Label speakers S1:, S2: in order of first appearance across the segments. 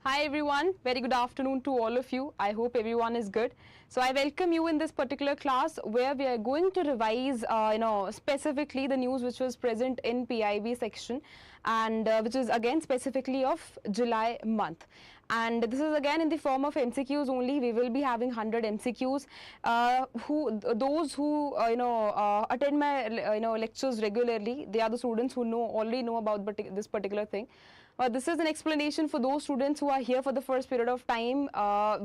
S1: Hi everyone, very good afternoon to all of you. I hope everyone is good. So I welcome you in this particular class where we are going to revise, specifically the news which was present in PIB section and which is again specifically of July month. And this is again in the form of MCQs only. We will be having 100 MCQs. Those who attend my lectures regularly, they are the students who already know about this particular thing. This is an explanation for those students who are here for the first period of time.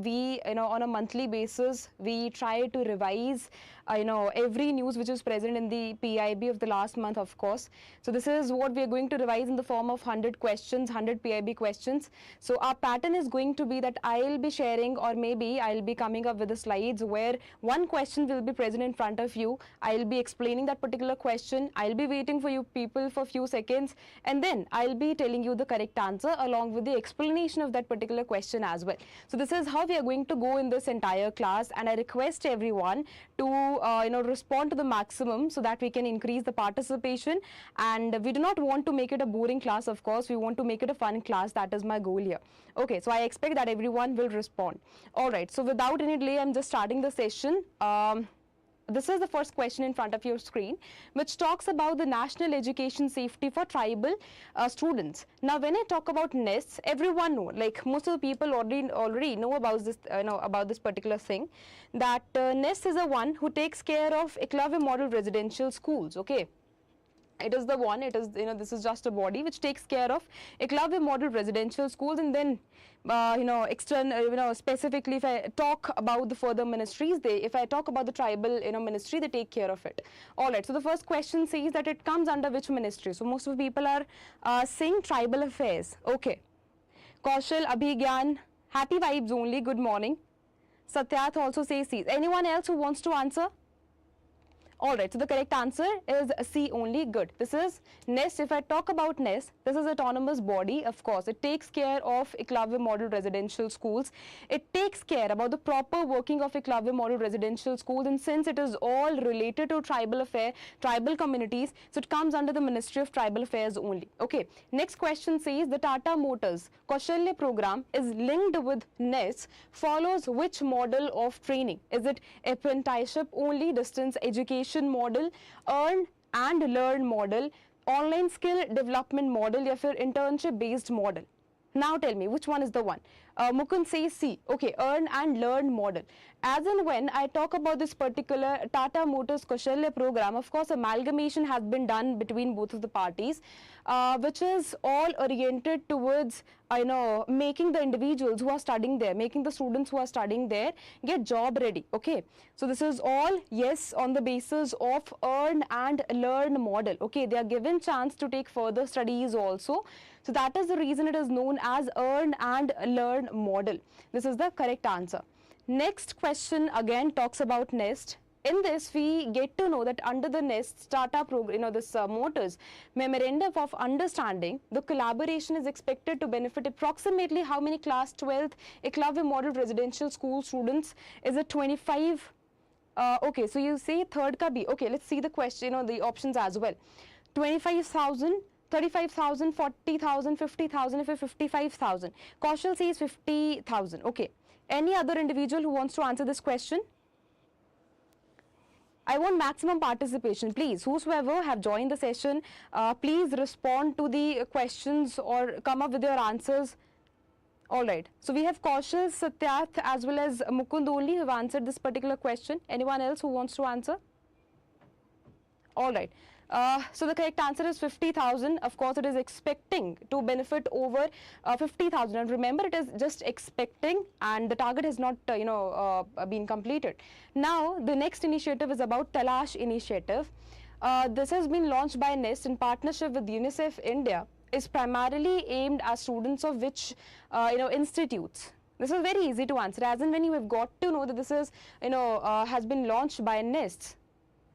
S1: We on a monthly basis we try to revise every news which is present in the PIB of the last month, of course. So this is what we are going to revise in the form of 100 questions, 100 PIB questions. So our pattern is going to be that I'll be sharing, or maybe I'll be coming up with the slides where one question will be present in front of you. I'll be explaining that particular question. I'll be waiting for you people for a few seconds, and then I'll be telling you the correct answer along with the explanation of that particular question as well. So this is how we are going to go in this entire class, and I request everyone to respond to the maximum so that we can increase the participation. And we do not want to make it a boring class, of course. We want to make it a fun class. That is my goal here. Okay, so I expect that everyone will respond. All right, so without any delay, I'm just starting the session. This is the first question in front of your screen, which talks about the national education safety for tribal students. Now, when I talk about nests, everyone know, like most of the people already know about this, about this particular thing, that NEST is the one who takes care of Eklavya model residential schools. Okay. It is the one, it is, this is just a body which takes care of Eklavya model residential schools. And then, specifically if I talk about the further ministries, if I talk about the tribal, ministry, they take care of it. All right, so the first question says that it comes under which ministry? So most of the people are saying tribal affairs. Okay. Kaushal, Abhigyan, happy vibes only, good morning. Satyath also says C. Anyone else who wants to answer? Alright, so the correct answer is C only. Good. This is NEST. If I talk about NEST, this is autonomous body. Of course, it takes care of Eklavya model residential schools. It takes care about the proper working of Eklavya model residential schools, and since it is all related to tribal communities, so it comes under the Ministry of Tribal Affairs only. Okay. Next question says the Tata Motors Kaushalya program is linked with NEST, follows which model of training? Is it apprenticeship only, distance education model, earn and learn model, online skill development model, या फिर internship based model? Now tell me which one is the one. Mukund says C. Okay, earn and learn model. As and when I talk about this particular Tata Motors Kaushalya program, of course amalgamation has been done between both of the parties, which is all oriented towards making the individuals who are studying there, making the students who are studying there get job ready. Okay, so this is all yes on the basis of earn and learn model. Okay, they are given chance to take further studies also. So that is the reason it is known as earn and learn model. This is the correct answer. Next question again talks about NEST. In this, we get to know that under the NEST Tata program, this Motors Memorandum of Understanding, the collaboration is expected to benefit approximately how many class 12th Eklavya model residential school students? Is it 25? Okay, so you say third ka B. Okay, let's see the question, the options as well. 25,000. 35,000, 40,000, 50,000, if 55,000. Kaushal says 50,000. Okay. Any other individual who wants to answer this question? I want maximum participation. Please, whosoever have joined the session, please respond to the questions or come up with your answers. All right. So we have Kaushal, Satyath as well as Mukund only who have answered this particular question. Anyone else who wants to answer? All right. So the correct answer is 50,000. Of course, it is expecting to benefit over 50,000. And remember, it is just expecting, and the target has not, been completed. Now, the next initiative is about Talash initiative. This has been launched by NEST in partnership with UNICEF India. Is primarily aimed at students of which, institutes? This is very easy to answer. As and when you have got to know that this is, has been launched by NEST.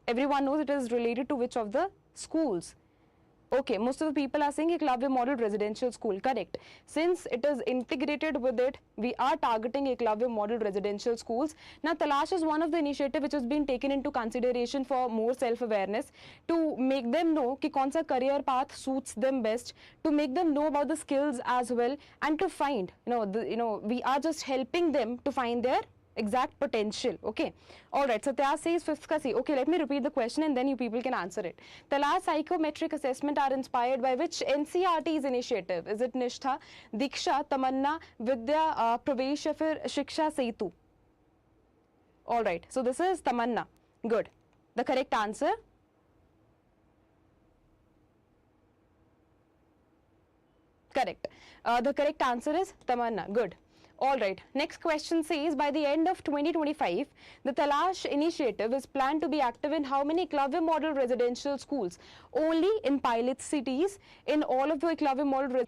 S1: Everyone knows it is related to which of the schools. Okay, most of the people are saying Eklavya Model Residential School. Correct. Since it is integrated with it, we are targeting Eklavya Model Residential Schools. Now, Talash is one of the initiative which has been taken into consideration for more self-awareness, to make them know ki kaun sa career path suits them best, to make them know about the skills as well, and to find, we are just helping them to find their exact potential. Okay, all right. So Tyas says fifth ka C. Okay, let me repeat the question and then you people can answer it. Talash psychometric assessment are inspired by which NCRT's initiative? Is it Nishtha, Diksha, Tamanna, Vidya, Pravesh, ya fir Shiksha Setu? All right. So this is Tamanna. Good. The correct answer. Correct. The correct answer is Tamanna. Good. All right. Next question says, by the end of 2025, the Talash initiative is planned to be active in how many Eklavya Model Residential Schools? Only in pilot cities, in all of the Eklavya Model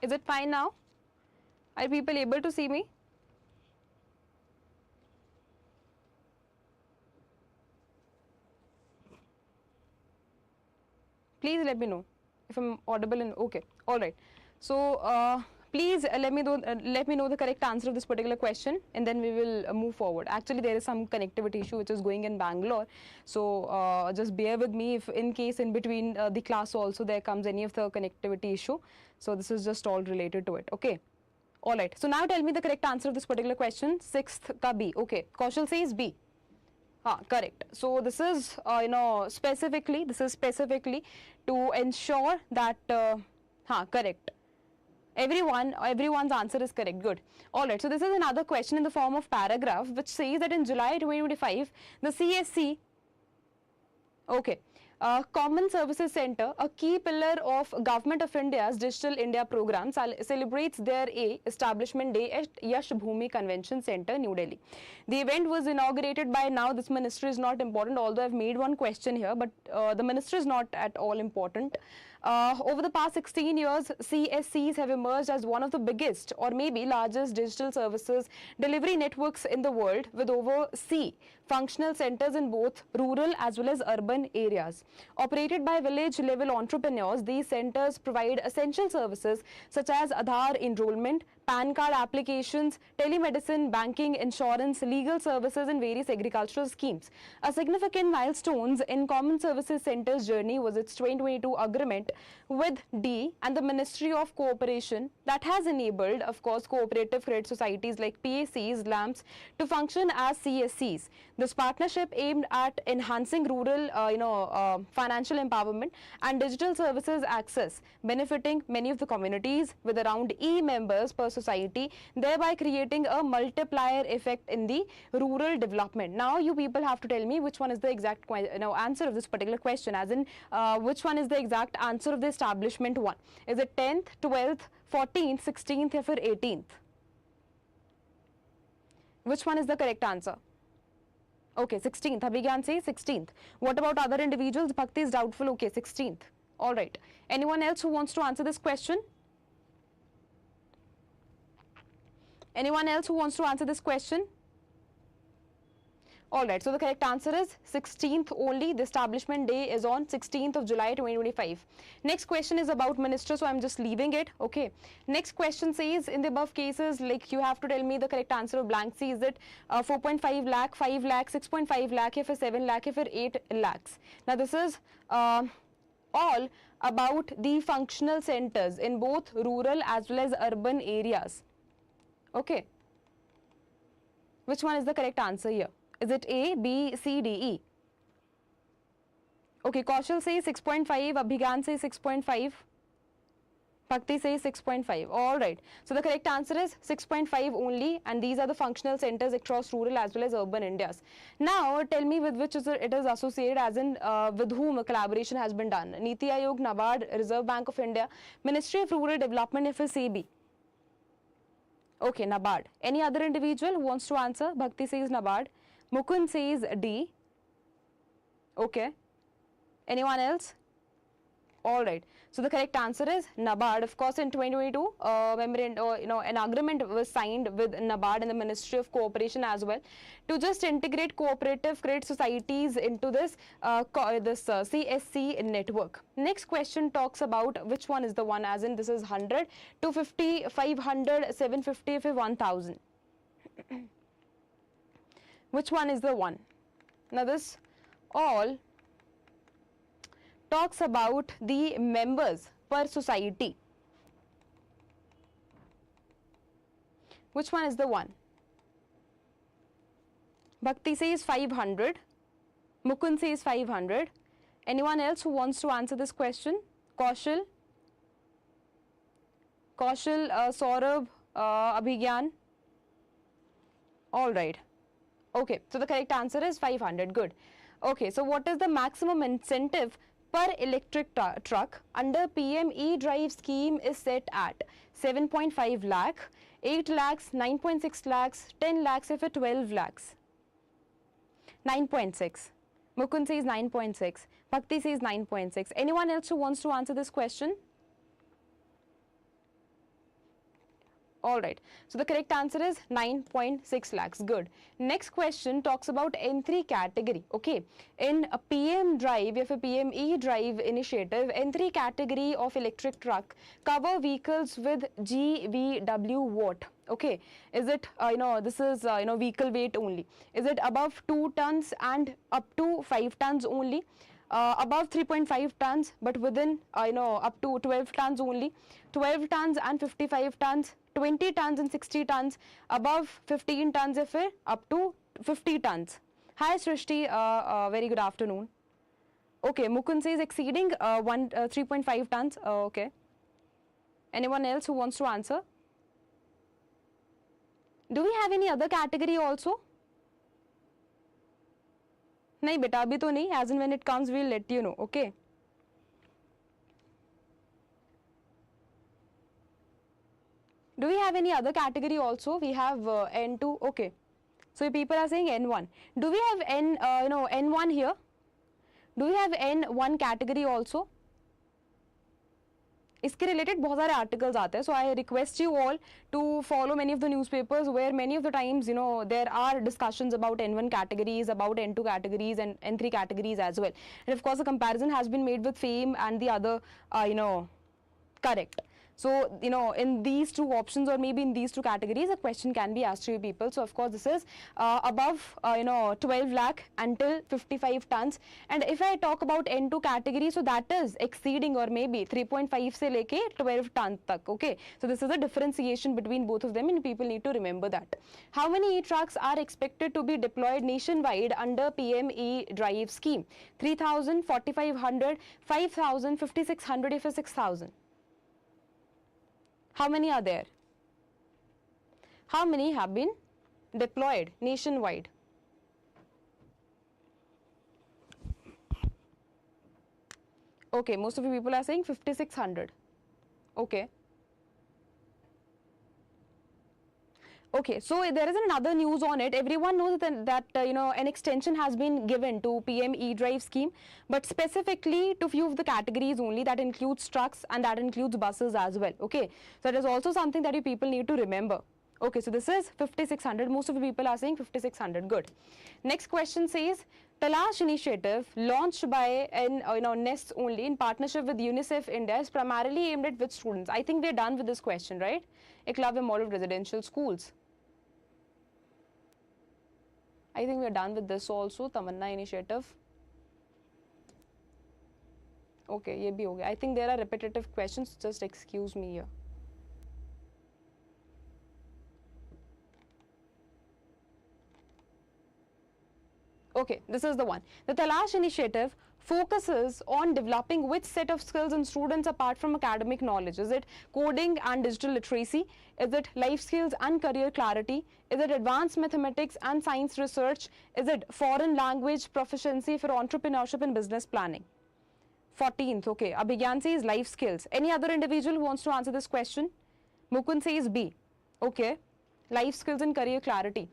S1: Is it fine now? Are people able to see me? Please let me know if I'm audible and okay. All right. So please let me know the correct answer of this particular question, and then we will move forward. Actually, there is some connectivity issue which is going in Bangalore, so just bear with me if in case in between the class also there comes any of the connectivity issue. So this is just all related to it. Okay. All right. So now tell me the correct answer of this particular question. Sixth ka B. Okay. Kaushal says B. Correct. So this is specifically to ensure that correct. Everyone's answer is correct. Good. All right. So this is another question in the form of paragraph which says that in July 2025, the CSC, okay, Common Services Center, a key pillar of Government of India's Digital India program, celebrates their establishment day at Yash Bhumi Convention Center, New Delhi. The event was inaugurated by, now this ministry is not important, although I've made one question here, but the ministry is not at all important. Over the past 16 years, CSCs have emerged as one of the biggest or maybe largest digital services delivery networks in the world, with over functional centers in both rural as well as urban areas. Operated by village-level entrepreneurs, these centers provide essential services such as Aadhaar enrollment, PAN card applications, telemedicine, banking, insurance, legal services, and various agricultural schemes. A significant milestone in Common Services Center's journey was its 2022 agreement with D and the Ministry of Cooperation that has enabled, of course, cooperative credit societies like PACs, LAMPs to function as CSCs. This partnership aimed at enhancing rural, financial empowerment and digital services access, benefiting many of the communities with around E members per society, thereby creating a multiplier effect in the rural development. Now, you people have to tell me which one is the exact answer of this particular question, as in which one is the exact answer of the establishment one. Is it 10th, 12th, 14th, 16th, or 18th? Which one is the correct answer? Okay, 16th. Abhigyan says 16th. What about other individuals? Bhakti is doubtful. Okay, 16th. All right. Anyone else who wants to answer this question? Anyone else who wants to answer this question? All right, so the correct answer is 16th only. The establishment day is on 16th of July 2025. Next question is about minister, so I'm just leaving it. Okay. Next question says, in the above cases, like you have to tell me the correct answer of blank C. Is it 4.5 lakh, 5 lakh, 6.5 lakh, if 7 lakh, if 8 lakhs? Now this is all about the functional centers in both rural as well as urban areas. Okay. Which one is the correct answer here? Is it A, B, C, D, E? Okay, Kaushal says 6.5, Abhigyan says 6.5. Bhakti says 6.5. All right. So the correct answer is 6.5 only, and these are the functional centers across rural as well as urban Indias. Now tell me with which it is associated, as in with whom a collaboration has been done. Niti Aayog, NABARD, Reserve Bank of India, Ministry of Rural Development, if it's SEBI. Okay, NABARD. Any other individual who wants to answer? Bhakti says NABARD. Mukund says D. Okay. Anyone else? All right. So the correct answer is NABARD. Of course, in 2022, an agreement was signed with NABARD and the Ministry of Cooperation as well to just integrate cooperative credit societies into this CSC network. Next question talks about which one is the one, as in this is 100, 250, 500, 750, 1000. Which one is the one? Now this all talks about the members per society. Which one is the one? Bhakti says 500. Mukund says 500. Anyone else who wants to answer this question? Kaushal, Saurabh, Abhigyan. All right. Okay, so the correct answer is 500. Good. Okay, so what is the maximum incentive per electric truck under PM E-Drive scheme is set at 7.5 lakh, 8 lakhs, 9.6 lakhs, 10 lakhs, if 12 lakhs. 9.6. Mukund says 9.6. Bhakti says 9.6. Anyone else who wants to answer this question? All right. So the correct answer is 9.6 lakhs. Good. Next question talks about N3 category. Okay. In a PM drive, if a PM E-Drive initiative, N3 category of electric truck cover vehicles with GVW what? Okay. Is it, this is, vehicle weight only. Is it above 2 tons and up to 5 tons only? Above 3.5 tons, but within, up to 12 tons only, 12 tons and 55 tons, 20 tons and 60 tons, above 15 tons if up to 50 tons. Hi Srishti, very good afternoon. Okay, Mukund says exceeding 3.5 tons. Okay. Anyone else who wants to answer? Do we have any other category also? नहीं बेटा अभी तो नहीं, as and when it comes we'll let you know. Okay. Do we have any other category also? We have N2. Okay. So people are saying N1. Do we have N1 here? Do we have N1 category also? इसके related बहुत सारे articles आते हैं, so I request you all to follow many of the newspapers where many of the times there are discussions about N1 categories, about N2 categories and N3 categories as well. And of course, a comparison has been made with FAME and the other, correct. So, in these two options or maybe in these two categories, a question can be asked to you people. So, of course, this is above, 12 lakh until 55 tons. And if I talk about N2 category, so that is exceeding or maybe 3.5 se leke 12 tons tak, okay. So, this is a differentiation between both of them and people need to remember that. How many e-trucks are expected to be deployed nationwide under PM E-Drive scheme? 3,000, 4,500, 5,000, 5,600, if 6,000. How many are there? How many have been deployed nationwide? Okay, most of you people are saying 5,600. Okay. Okay, so there is another news on it. Everyone knows that an extension has been given to PM E-Drive scheme, but specifically to few of the categories only. That includes trucks and that includes buses as well. Okay, so that is also something that you people need to remember. Okay, so this is 5,600. Most of the people are saying 5,600. Good. Next question says, Talash initiative launched by NEST only in partnership with UNICEF India is primarily aimed at which students? I think we're done with this question, right? Eklavya Model Residential Schools. I think we are done with this also. Tamanna initiative. Okay, ye bhi ho gaya. I think there are repetitive questions. Just excuse me here. Okay, this is the one. The Talash initiative focuses on developing which set of skills in students apart from academic knowledge? Is it coding and digital literacy? Is it life skills and career clarity? Is it advanced mathematics and science research? Is it foreign language proficiency for entrepreneurship and business planning? 14th, okay. Abhigyan says life skills. Any other individual who wants to answer this question? Mukund says B. Okay. Life skills and career clarity.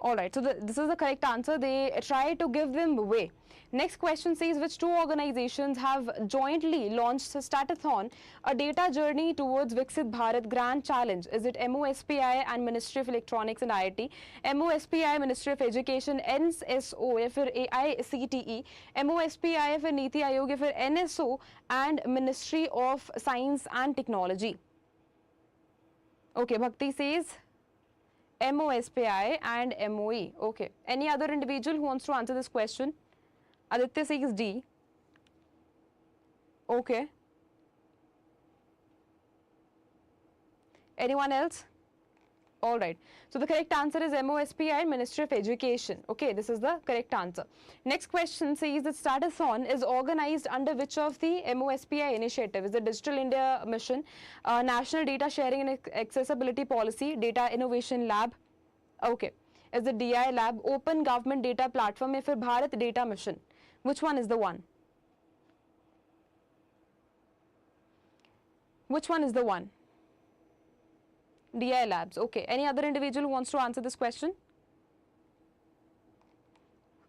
S1: Alright, so this is the correct answer. They try to give them way. Next question says, which two organizations have jointly launched Statathon, a data journey towards Viksit Bharat Grand Challenge? Is it MOSPI and Ministry of Electronics and IIT, MOSPI Ministry of Education, NSO या फिर AICTE, MOSPI या फिर नीति आयोग या फिर NSO and Ministry of Science and Technology? Okay, Bhakti says MOSPI and MOE. Okay. Any other individual who wants to answer this question? Aditya says D. Okay. Anyone else? Alright. So the correct answer is MOSPI and Ministry of Education. Okay, this is the correct answer. Next question says that Statathon is organized under which of the MOSPI initiative? Is the Digital India Mission, National Data Sharing and Accessibility Policy, Data Innovation Lab? Okay. Is the DI Lab, Open Government Data Platform, or Bharat Data Mission? Which one is the one? Which one is the one? DI Labs. Okay. Any other individual who wants to answer this question?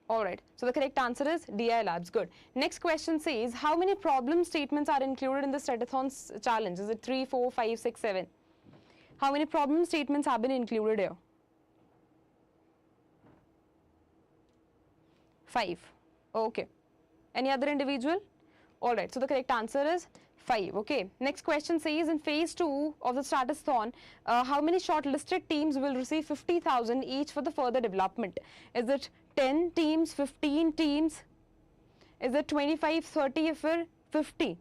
S1: Alright. So the correct answer is DI Labs. Good. Next question says, how many problem statements are included in the Statathon's challenge? Is it 3, 4, 5, 6, 7? How many problem statements have been included here? 5. Okay. Any other individual? Alright. So the correct answer is 5. Okay. Next question says, in phase 2 of the Statathon, how many shortlisted teams will receive 50,000 each for the further development? Is it 10 teams, 15 teams? Is it 25, 30 or 50?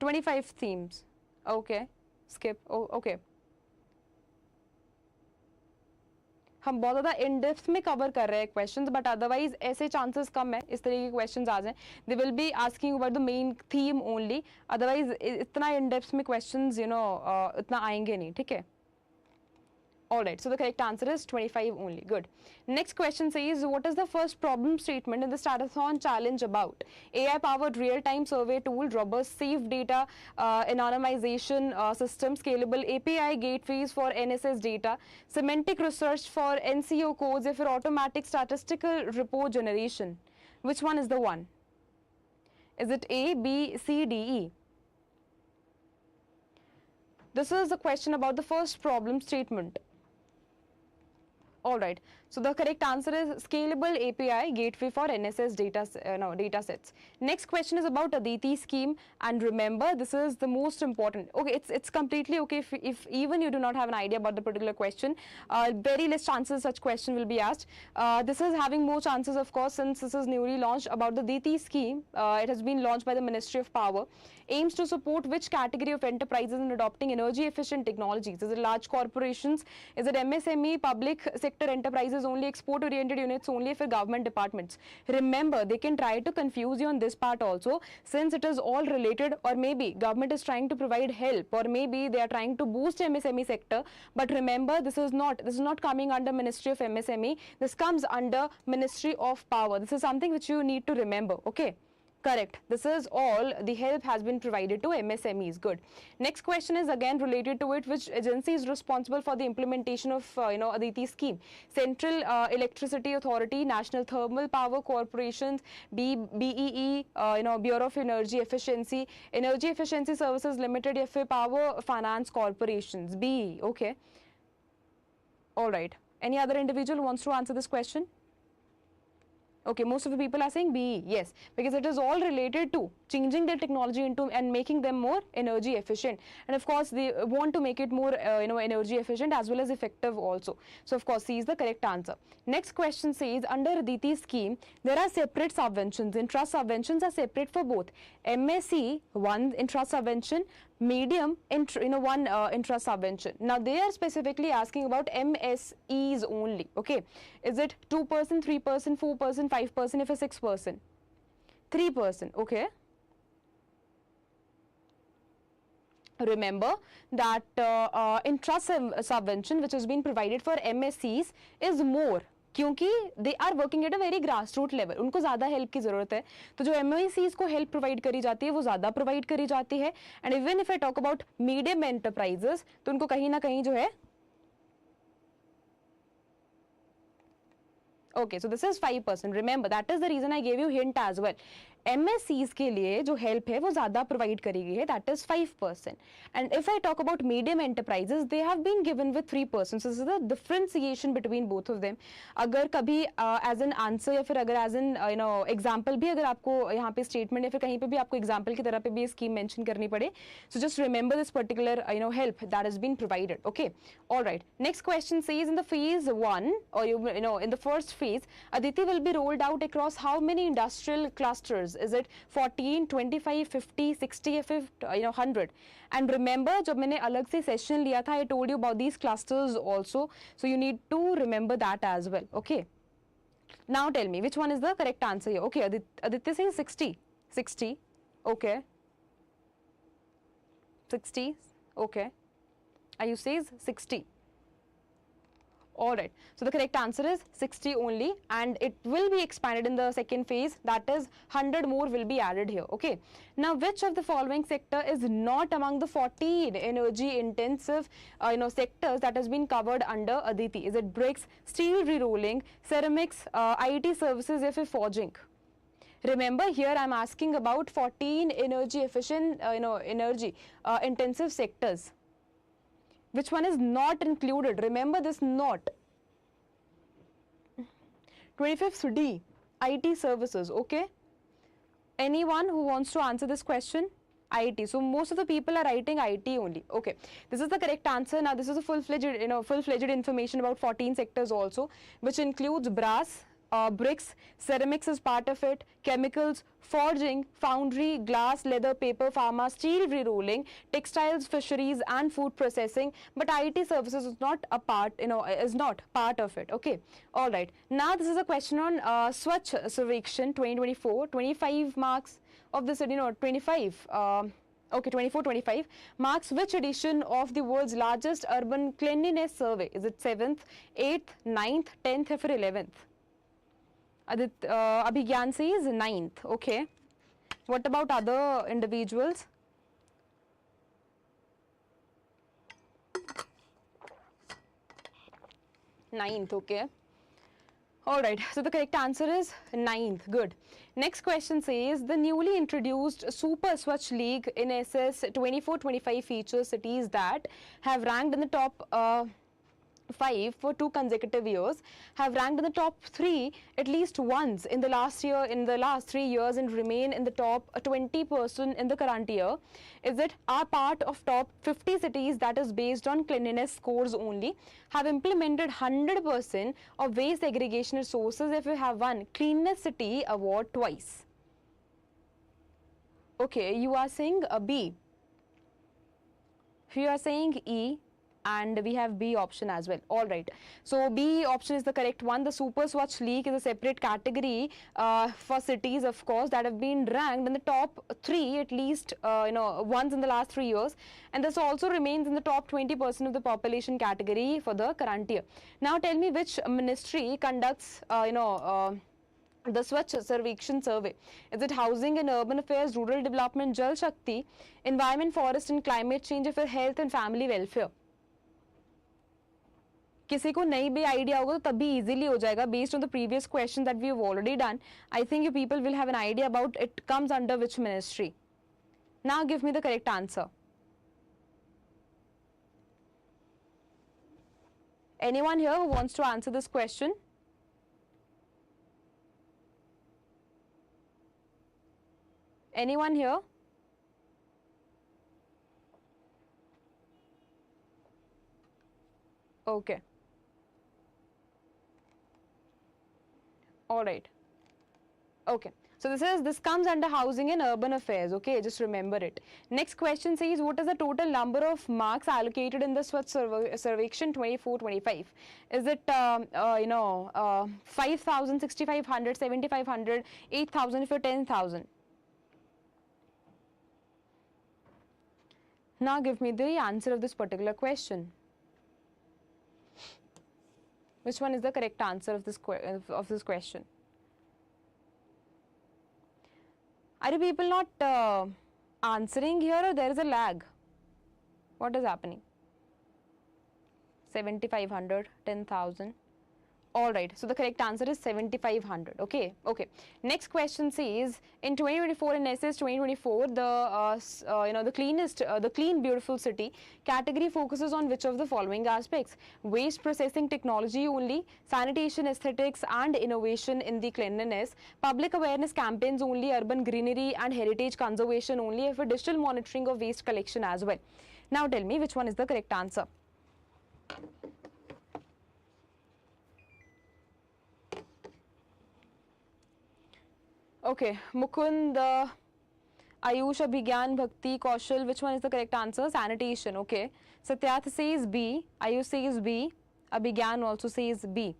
S1: 25 teams. Okay. Skip. Oh, okay. हम बहुत ज़्यादा in depth में cover कर रहे हैं questions, but otherwise ऐसे chances कम है इस तरीके के क्वेश्चंस आ जाएं. They will be asking about the main theme only, otherwise इतना इन डेप्थ में क्वेश्चंस इतना आएंगे नहीं. ठीक है. Alright, so the correct answer is 25 only. Good. Next question says, what is the first problem statement in the Statathon challenge about? AI-powered real-time survey tool, robust safe data anonymization system, scalable API gateways for NSS data, semantic research for NCO codes, or for automatic statistical report generation. Which one is the one? Is it A, B, C, D, E? This is the question about the first problem statement. Alright, so the correct answer is scalable API gateway for NSS data sets. Next question is about Aditi scheme, and remember this is the most important. Okay, it's completely okay if even you do not have an idea about the particular question. Very less chances such question will be asked. This is having more chances, of course, since this is newly launched. About the Aditi scheme, it has been launched by the Ministry of Power. Aims to support which category of enterprises in adopting energy efficient technologies? Is it large corporations? Is it MSME, public sector enterprises only, export oriented units only, for government departments? Remember, they can try to confuse you on this part also, since it is all related, or maybe government is trying to provide help, or maybe they are trying to boost MSME sector. But remember, this is not coming under Ministry of MSME. This comes under Ministry of Power. This is something which you need to remember. Okay. Correct. This is all the help has been provided to MSMEs. Good. Next question is again related to it. Which agency is responsible for the implementation of Aditi scheme? Central Electricity Authority, National Thermal Power Corporations, BEE, Bureau of Energy Efficiency, Energy Efficiency Services Limited, या फिर Power Finance Corporations. BEE. Okay. All right. Any other individual who wants to answer this question? Okay, most of the people are saying BE, yes, because it is all related to changing their technology into and making them more energy efficient. And of course, they want to make it more, energy efficient as well as effective also. So of course, C is the correct answer. Next question says, under Aditi scheme, there are separate subventions. Intrust subventions are separate for both. MSE, one intrust subvention, medium, one intra subvention. Now they are specifically asking about MSEs only. Okay, is it 2%, 3%, 4%, 5%, if a 6%, 3%? Okay. Remember that intra subvention which has been provided for MSCs is more, क्योंकि they are working at a very grass root level, उनको ज़्यादा help की ज़रूरत है, तो जो MICs को help provide करी जाती है वो ज़्यादा प्रोवाइड करी जाती है. And even if I talk about medium enterprises तो उनको कहीं ना कहीं जो है, okay, so this is 5%. Remember that is the reason I gave you hint as well. MSCs के लिए जो हेल्प है वो ज़्यादा प्रोवाइड करी गई है, that is 5%. And if I talk about medium enterprises, they have been given with 3%. So this is the differentiation between both of them. अगर कभी एज एन आंसर या फिर अगर एज एन एग्जाम्पल भी अगर आपको यहाँ पे स्टेटमेंट या फिर कहीं पे भी आपको एग्जाम्पल की तरह पे भी स्कीम मेंशन करनी पड़े, so just remember this particular help that is been provided. Okay, alright. Next question says in the phase 1 or in the first phase, Aditi will be rolled out across how many industrial clusters? Is it 14, 25, 50, 60 or 100? And remember, जब मैंने अलग से session लिया था, I told you about these clusters also, so you need to remember that as well. Okay, now tell me which one is the correct answer here. Okay, Aditya says 60. 60. Okay, 60. Okay, Ayush says 60. Alright, so the correct answer is 60 only, and it will be expanded in the second phase, that is 100 more will be added here. Okay, now which of the following sector is not among the 14 energy intensive sectors that has been covered under Aditi? Is it bricks, steel re-rolling, ceramics, IT services, or forging? Remember here I am asking about 14 energy efficient energy intensive sectors. Which one is not included? Remember this not. 25th D, IT services. Okay, anyone who wants to answer this question? IT. So most of the people are writing IT only. Okay, this is the correct answer. Now this is a full-fledged information about 14 sectors also, which includes brass, bricks, ceramics is part of it, chemicals, forging, foundry, glass, leather, paper, pharma, steel re-rolling, textiles, fisheries and food processing, but IT services is not a part, is not part of it. Okay, all right. Now this is a question on Swachh Sarvekshan 2024, 25 marks of this, 25. Okay, 24, 25 marks which edition of the world's largest urban cleanliness survey? Is it 7th, 8th, 9th, 10th or 11th? Abhigyan says 9th. Okay, what about other individuals? 9th. Okay, all right, so the correct answer is 9th. Good. Next question says the newly introduced Super Swachh League in SS 24-25 features cities that have ranked in the top 5 for 2 consecutive years, have ranked in the top 3 at least once in the last 3 years, and remain in the top 20% in the current year. Is it are part of top 50 cities that is based on cleanliness scores only, have implemented 100% of waste segregation resources, if you have won Cleanest City award twice? Okay, you are saying B. If you are saying E, and we have B option as well. All right, so B option is the correct one. The Super Swachh League is a separate category for cities, of course, that have been ranked in the top 3 at least once in the last 3 years, and this also remains in the top 20% of the population category for the current year. Now tell me which ministry conducts the Swachh Sarvekshan survey? Is it Housing and Urban Affairs, Rural Development, Jal Shakti, Environment, Forest and Climate Change, or Health and Family Welfare? किसी को नहीं भी idea होगा तो तभी easily हो जाएगा based on the previous question that we have already done. I think you people will have an idea about it comes under which ministry. Now give me the correct answer. Anyone here who wants to answer this question? Anyone here? Okay. All right. Okay. So this comes under housing and urban affairs. Okay, just remember it. Next question says, what is the total number of marks allocated in the Swachh Survekshan 24-25? Is it 5,000, 6,500, 7,500, 8,000 for 10,000? Now give me the answer of this particular question. Which one is the correct answer of this question? Are you people not answering here, or there is a lag? What is happening? 7,500, 10,000. All right, so the correct answer is 7,500. Okay, okay. Next question says, in 2024 in SS 2024, the clean beautiful city category focuses on which of the following aspects? Waste processing technology only, sanitation, aesthetics and innovation in the cleanliness, public awareness campaigns only, urban greenery and heritage conservation only, for digital monitoring of waste collection as well. Now tell me which one is the correct answer. Okay, Mukund, Ayush, Abhigyan, Bhakti, Kaushal, which one is the correct answer? Sanitation, okay. Satyath says B, Ayush says B, Abhigyan also says B.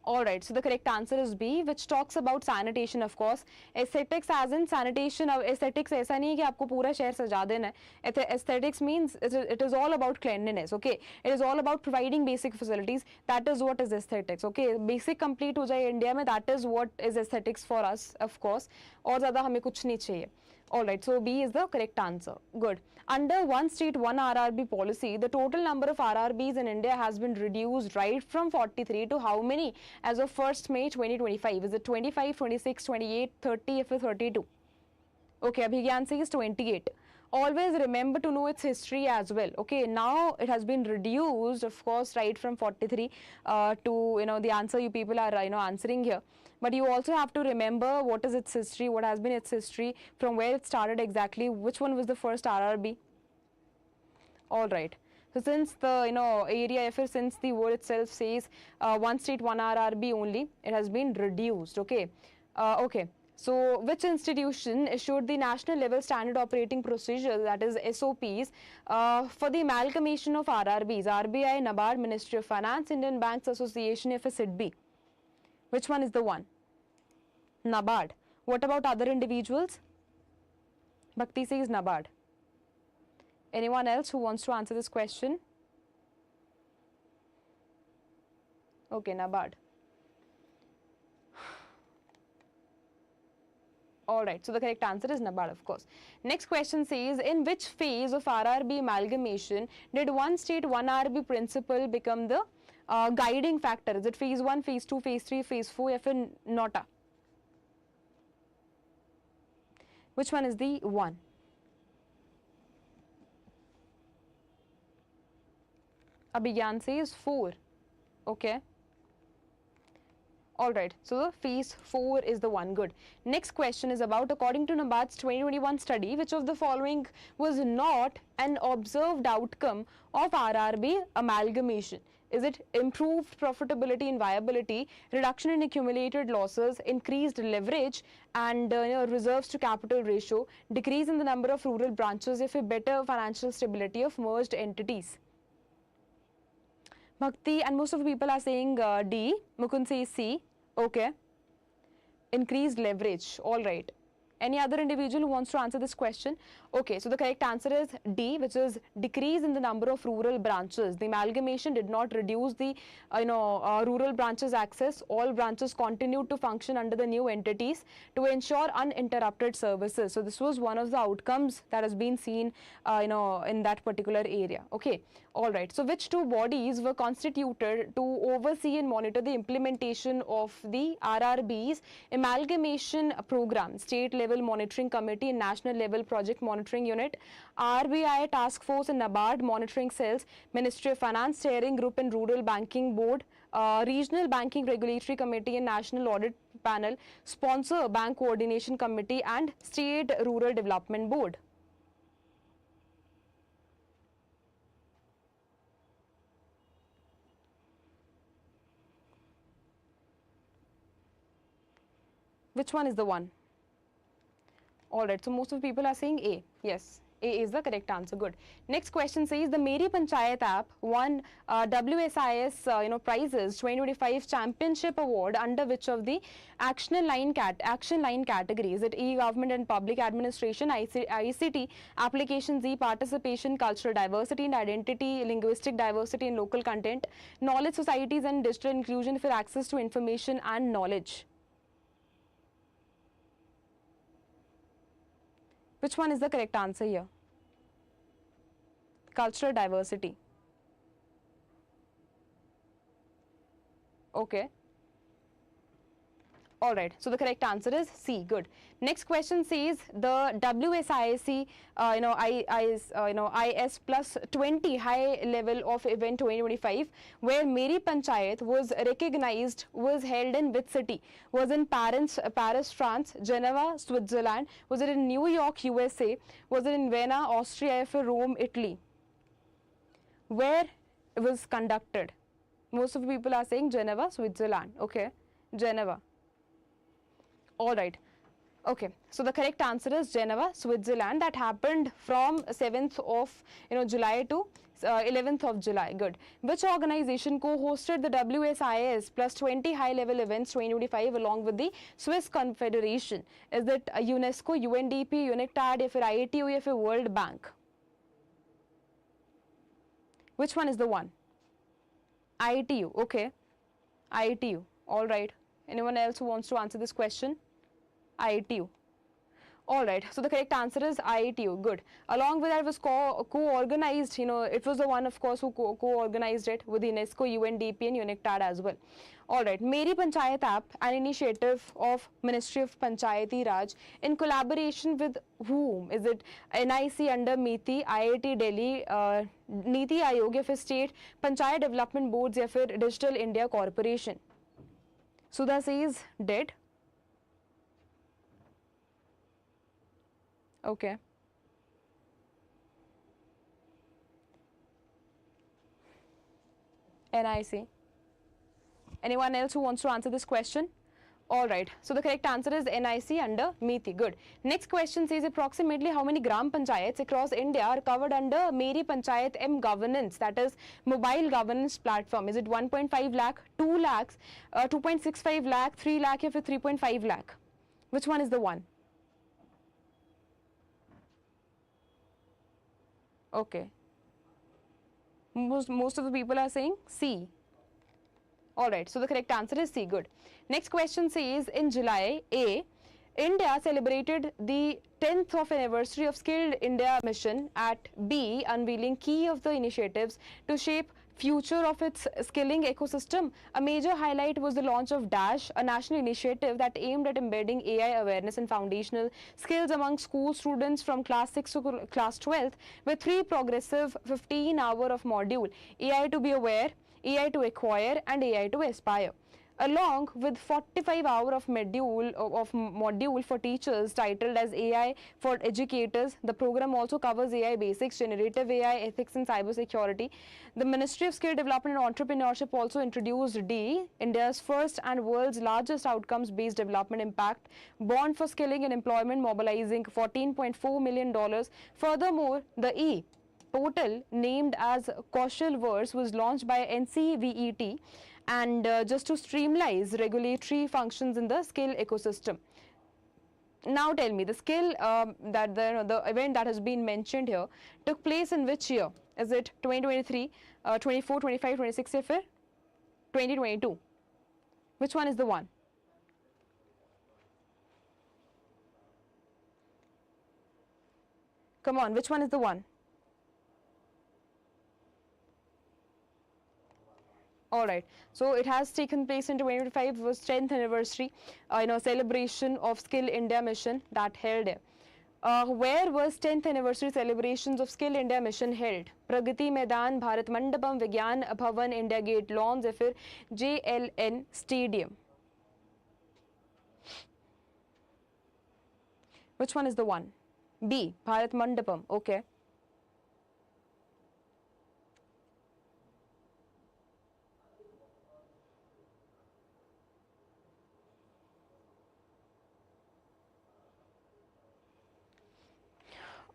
S1: Alright, so the correct answer is B, which talks about sanitation, of course. Aesthetics as in sanitation. Aesthetics ऐसा नहीं है कि आपको पूरा शहर सजा देना है. Aesthetics means it is all about cleanliness, okay. It is all about providing basic facilities. That is what is aesthetics, okay. Basic complete हो जाए इंडिया में, that is what is aesthetics for us, of course. और ज़्यादा हमें कुछ नहीं चाहिए. Alright, so B is the correct answer. Good. Under one state, one RRB policy, the total number of RRBs in India has been reduced right from 43 to how many as of 1st May 2025? Is it 25, 26, 28, 30, or 32? Okay, Abhigyan says 28. Always remember to know its history as well. Okay, now it has been reduced, of course, right from 43 to, the answer you people are, answering here. But you also have to remember what is its history, what has been its history, from where it started exactly, which one was the first RRB. All right. So since the area, since the word itself says one state, one RRB only, it has been reduced. Okay. Okay. So which institution issued the national level standard operating procedure, that is SOPs, for the amalgamation of RRBs? RBI, NABARD, Ministry of Finance, Indian Banks Association, SEBI. Which one is the one? NABARD. What about other individuals? Bhakti says NABARD. Anyone else who wants to answer this question? Okay, NABARD. Alright, so the correct answer is NABARD, of course. Next question says, in which phase of RRB amalgamation did one state, one RRB principle become the guiding factor? Is it phase 1, phase 2, phase 3, phase 4, or NOTA? Which one is the one? Abhigyan says 4. Okay. Alright, so phase 4 is the one. Good. Next question is about, according to NABARD's 2021 study, which of the following was not an observed outcome of RRB amalgamation? Is it improved profitability and viability, reduction in accumulated losses, increased leverage and reserves to capital ratio, decrease in the number of rural branches, if a better financial stability of merged entities? Bhakti and most of the people are saying D. Mukund says C. Okay. Increased leverage. All right. Any other individual who wants to answer this question? Okay, so the correct answer is D, which is decrease in the number of rural branches. The amalgamation did not reduce the rural branches access. All branches continued to function under the new entities to ensure uninterrupted services. So this was one of the outcomes that has been seen in that particular area. Okay. All right. So which two bodies were constituted to oversee and monitor the implementation of the RRB's amalgamation program? State level monitoring committee and national level project monitoring unit, RBI task force and NABARD monitoring cells, Ministry of Finance steering group and rural banking board, regional banking regulatory committee and national audit panel, sponsor bank coordination committee and state rural development board. Which one is the one? All right, so most of the people are saying A. Yes, A is the correct answer. Good. Next question says the Meri Panchayat app won WSIS prizes 2025 championship award under which of the action line categories? Is it e-government and public administration, ICT, applications, e-participation, cultural diversity and identity, linguistic diversity and local content, knowledge societies and digital inclusion for access to information and knowledge? Which one is the correct answer here? Cultural diversity. Okay. All right, so the correct answer is C. Good. Next question says the WSIC, IS plus 20 high level of event 2025, where Meri Panchayat was recognized, was held in which city? Was in Paris, France, Geneva, Switzerland? Was it in New York, USA? Was it in Vienna, Austria, or Rome, Italy? Where it was conducted? Most of the people are saying Geneva, Switzerland. Okay, Geneva. All right. Okay, so the correct answer is Geneva, Switzerland. That happened from 7th of July to 11th of July. Good. Which organization co-hosted the WSIS plus 20 high-level events 2025 along with the Swiss Confederation? Is it UNESCO, UNDP, UNICTAD, or IATU, or World Bank? Which one is the one? IATU. Okay. IATU. All right. Anyone else who wants to answer this question? IATU. All right, so the correct answer is IATU. Good. Along with that, it was co-organized, it was the one, of course, who co-organized it with UNESCO, UNDP and UNICTAD as well. All right, Meri Panchayat app, an initiative of Ministry of Panchayati Raj in collaboration with whom? Is it NIC under MITI, IIT Delhi, Niti Aayog, for state, Panchayat Development Boards, or for Digital India Corporation? Sudha says dead. Okay. NIC. Anyone else who wants to answer this question? All right. So the correct answer is NIC under MITI. Good. Next question says approximately how many gram panchayats across India are covered under Meri Panchayat M governance, that is mobile governance platform? Is it 1.5 lakh, 2 lakhs, 2.65 lakh, 3 lakh, or 3.5 lakh? Which one is the one? Okay. Most of the people are saying C. All right, so the correct answer is C. Good. Next question says in July, A, India celebrated the 10th of anniversary of Skilled India mission. At B, unveiling key of the initiatives to shape future of its skilling ecosystem. A major highlight was the launch of Dash, a national initiative that aimed at embedding AI awareness and foundational skills among school students from class 6 to class 12 with 3 progressive 15-hour of module: AI to be aware, AI to acquire, and AI to aspire, along with 45-hour of module for teachers titled as AI for educators. The program also covers AI basics, generative AI, ethics and cybersecurity. The Ministry of Skill Development and Entrepreneurship also introduced D, India's first and world's largest outcomes-based development impact bond for skilling and employment, mobilizing $14.4 million. Furthermore, the E portal named as Kaushal Verse was launched by NCVET, and just to streamline regulatory functions in the skill ecosystem. Now tell me, the skill that the event that has been mentioned here took place in which year? Is it 2023, 24, 25, 26, or 2022? Which one is the one? Come on, which one is the one? All right, so it has taken place in 2025, was 10th anniversary, celebration of Skill India mission that held here. Where was 10th anniversary celebrations of Skill India mission held? Pragati Maidan, Bharat Mandapam, Vigyan Bhavan, India Gate Lawns, or JLN Stadium? Which one is the one? B, Bharat Mandapam. Okay.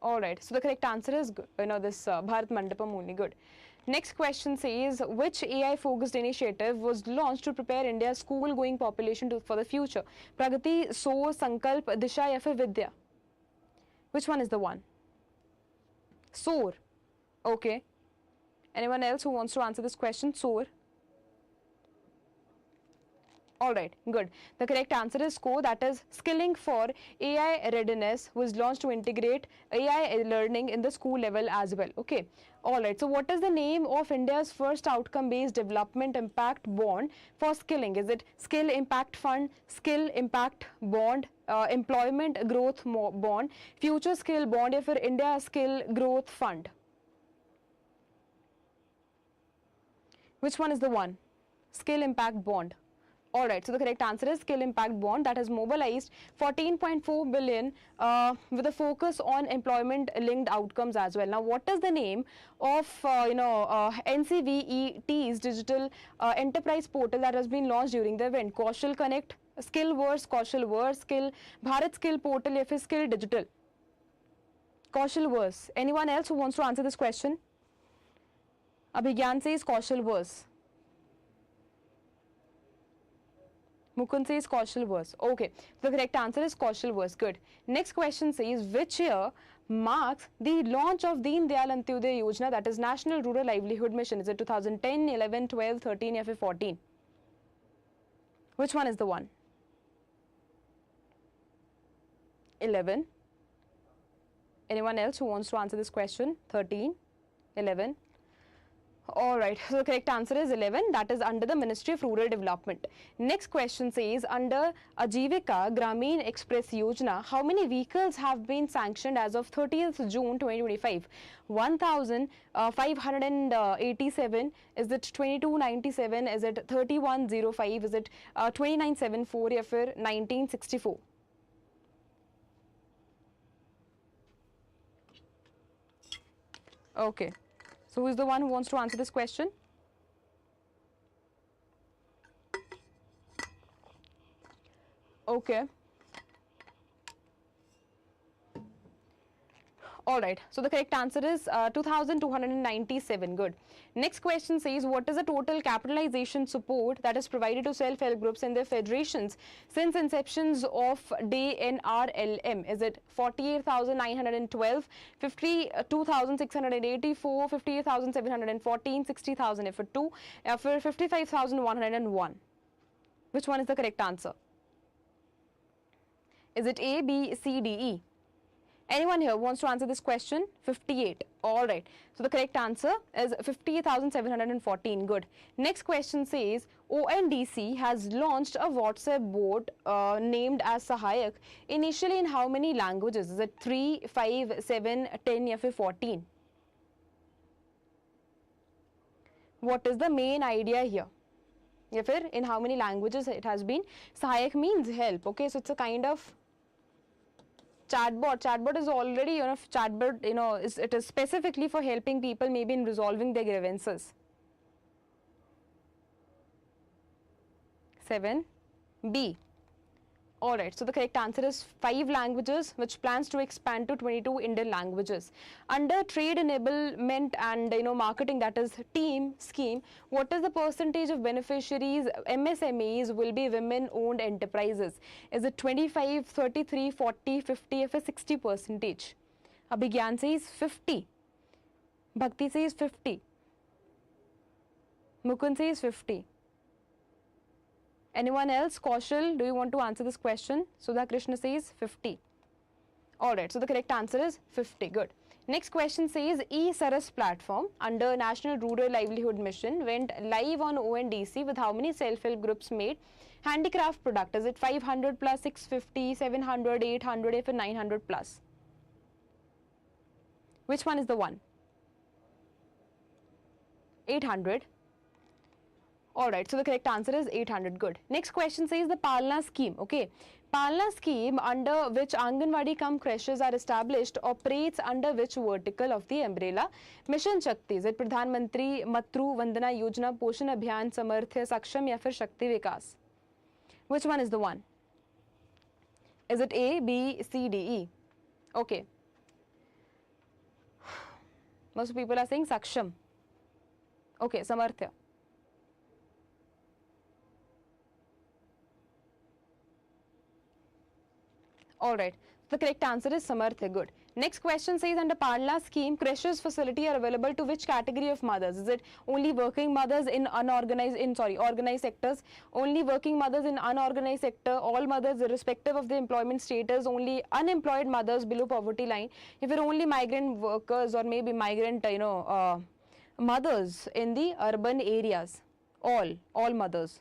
S1: All right, so the correct answer is good. This Bharat Mandapam only. Good. Next question says, which AI focused initiative was launched to prepare India's school going population for the future? Pragati, So, Sankalp, Disha ya fir Vidya? Which one is the one? SOAR. Okay. Anyone else who wants to answer this question? SOAR. All right, good. The correct answer is SCORE, that is Skilling for AI Readiness, was launched to integrate AI learning in the school level as well. Okay. All right. So what is the name of India's first outcome-based development impact bond for skilling? Is it Skill Impact Fund, Skill Impact Bond, Employment Growth Bond, Future Skill Bond, or for India Skill Growth Fund? Which one is the one? Skill Impact Bond. All right, so the correct answer is Skill Impact Bond, that has mobilized 14.4 billion with a focus on employment-linked outcomes as well. Now, what is the name of NCVET's digital enterprise portal that has been launched during the event? Kaushal Connect, Skillverse, Kaushalverse, Skill Bharat Skill Portal, or Skill Digital? Kaushalverse. Anyone else who wants to answer this question? Abhigyan says Kaushalverse. Mukund says Kaushalverse. Okay, the correct answer is Kaushalverse. Good. Next question says, which year marks the launch of Deen Dayal Antyodaya Yojana, that is National Rural Livelihood Mission? Is it 2010, 11, 12, 13, or 14? Which one is the one? 11. Anyone else who wants to answer this question? 13, 11. All right, so the correct answer is 11, that is under the Ministry of Rural Development. Next question says, under Ajivika Grameen Express Yojana, how many vehicles have been sanctioned as of 30th June 2025? 1,587, is it 2297, is it 3105, is it 2974, or 1964? Okay. So who is the one who wants to answer this question? Okay. All right. So the correct answer is 2,297. Good. Next question says, what is the total capitalization support that is provided to self-help groups and their federations since inceptions of DNRLM? Is it 48,912, 52,684, 58,714, 60,000 if for 2, for 55,101? Which one is the correct answer? Is it A, B, C, D, E? Anyone here wants to answer this question? 58. All right. So the correct answer is 58,714. Good. Next question says, ONDC has launched a WhatsApp bot named as Sahayak, initially in how many languages? Is it 3, 5, 7, 10, or 14? What is the main idea here? In how many languages it has been? Sahayak means help. Okay, so it's a kind of chatbot. Chatbot is already, chatbot, it is specifically for helping people maybe in resolving their grievances. 7. B. Alright, so the correct answer is 5 languages, which plans to expand to 22 Indian languages. Under trade enablement and marketing, that is TEAM scheme, what is the percentage of beneficiaries, MSMEs, will be women-owned enterprises? Is it 25, 33, 40, 50, or 60%? Abhigyan says 50. Bhakti says 50. Mukund says 50. Anyone else? Kaushal, do you want to answer this question? Sudha Krishna says 50. Alright, so the correct answer is 50. Good. Next question says, E-Saras platform under National Rural Livelihood Mission went live on ONDC with how many self-help groups made handicraft product? Is it 500 plus, 650, 700, 800, or 900 plus? Which one is the one? 800. Alright, so the correct answer is 800. Good. Next question says the Palna scheme. Okay. Palna scheme, under which Anganwadi cum creches are established, operates under which vertical of the umbrella? Mission Shakti. Is it Pradhan Mantri Matru Vandana Yojana, Poshan Abhiyan, Samarthya, Saksham, or Shakti Vikas? Which one is the one? Is it A, B, C, D, E? Okay. Most people are saying Saksham. Okay, Samarthya. Alright, the correct answer is Samarthya. Good. Next question says, under Parla scheme, creches facility are available to which category of mothers? Is it only working mothers in organized sectors, only working mothers in unorganized sector, all mothers irrespective of the employment status, only unemployed mothers below poverty line, if you're only migrant workers or maybe migrant, mothers in the urban areas? All mothers.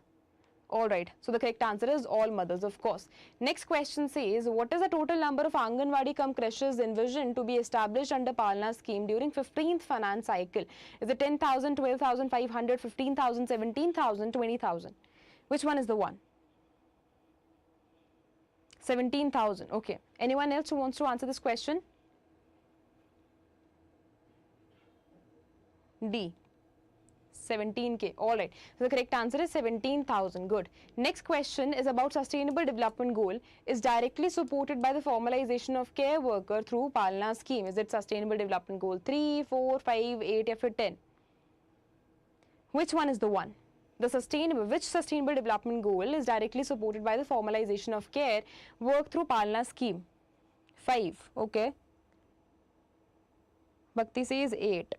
S1: Alright, so the correct answer is all mothers, of course. Next question says, what is the total number of Anganwadi cum creches envisioned to be established under Palna scheme during 15th finance cycle? Is it 10,000, 12,500, 15,000, 17,000, 20,000? Which one is the one? 17,000, okay. Anyone else who wants to answer this question? D. 17K. Alright. So the correct answer is 17,000. Good. Next question is about sustainable development goal is directly supported by the formalization of care worker through Palna scheme. Is it sustainable development goal 3, 4, 5, 8 or 10? Which one is the one? Which sustainable development goal is directly supported by the formalization of care work through Palna scheme? 5. Okay. Bhakti says 8.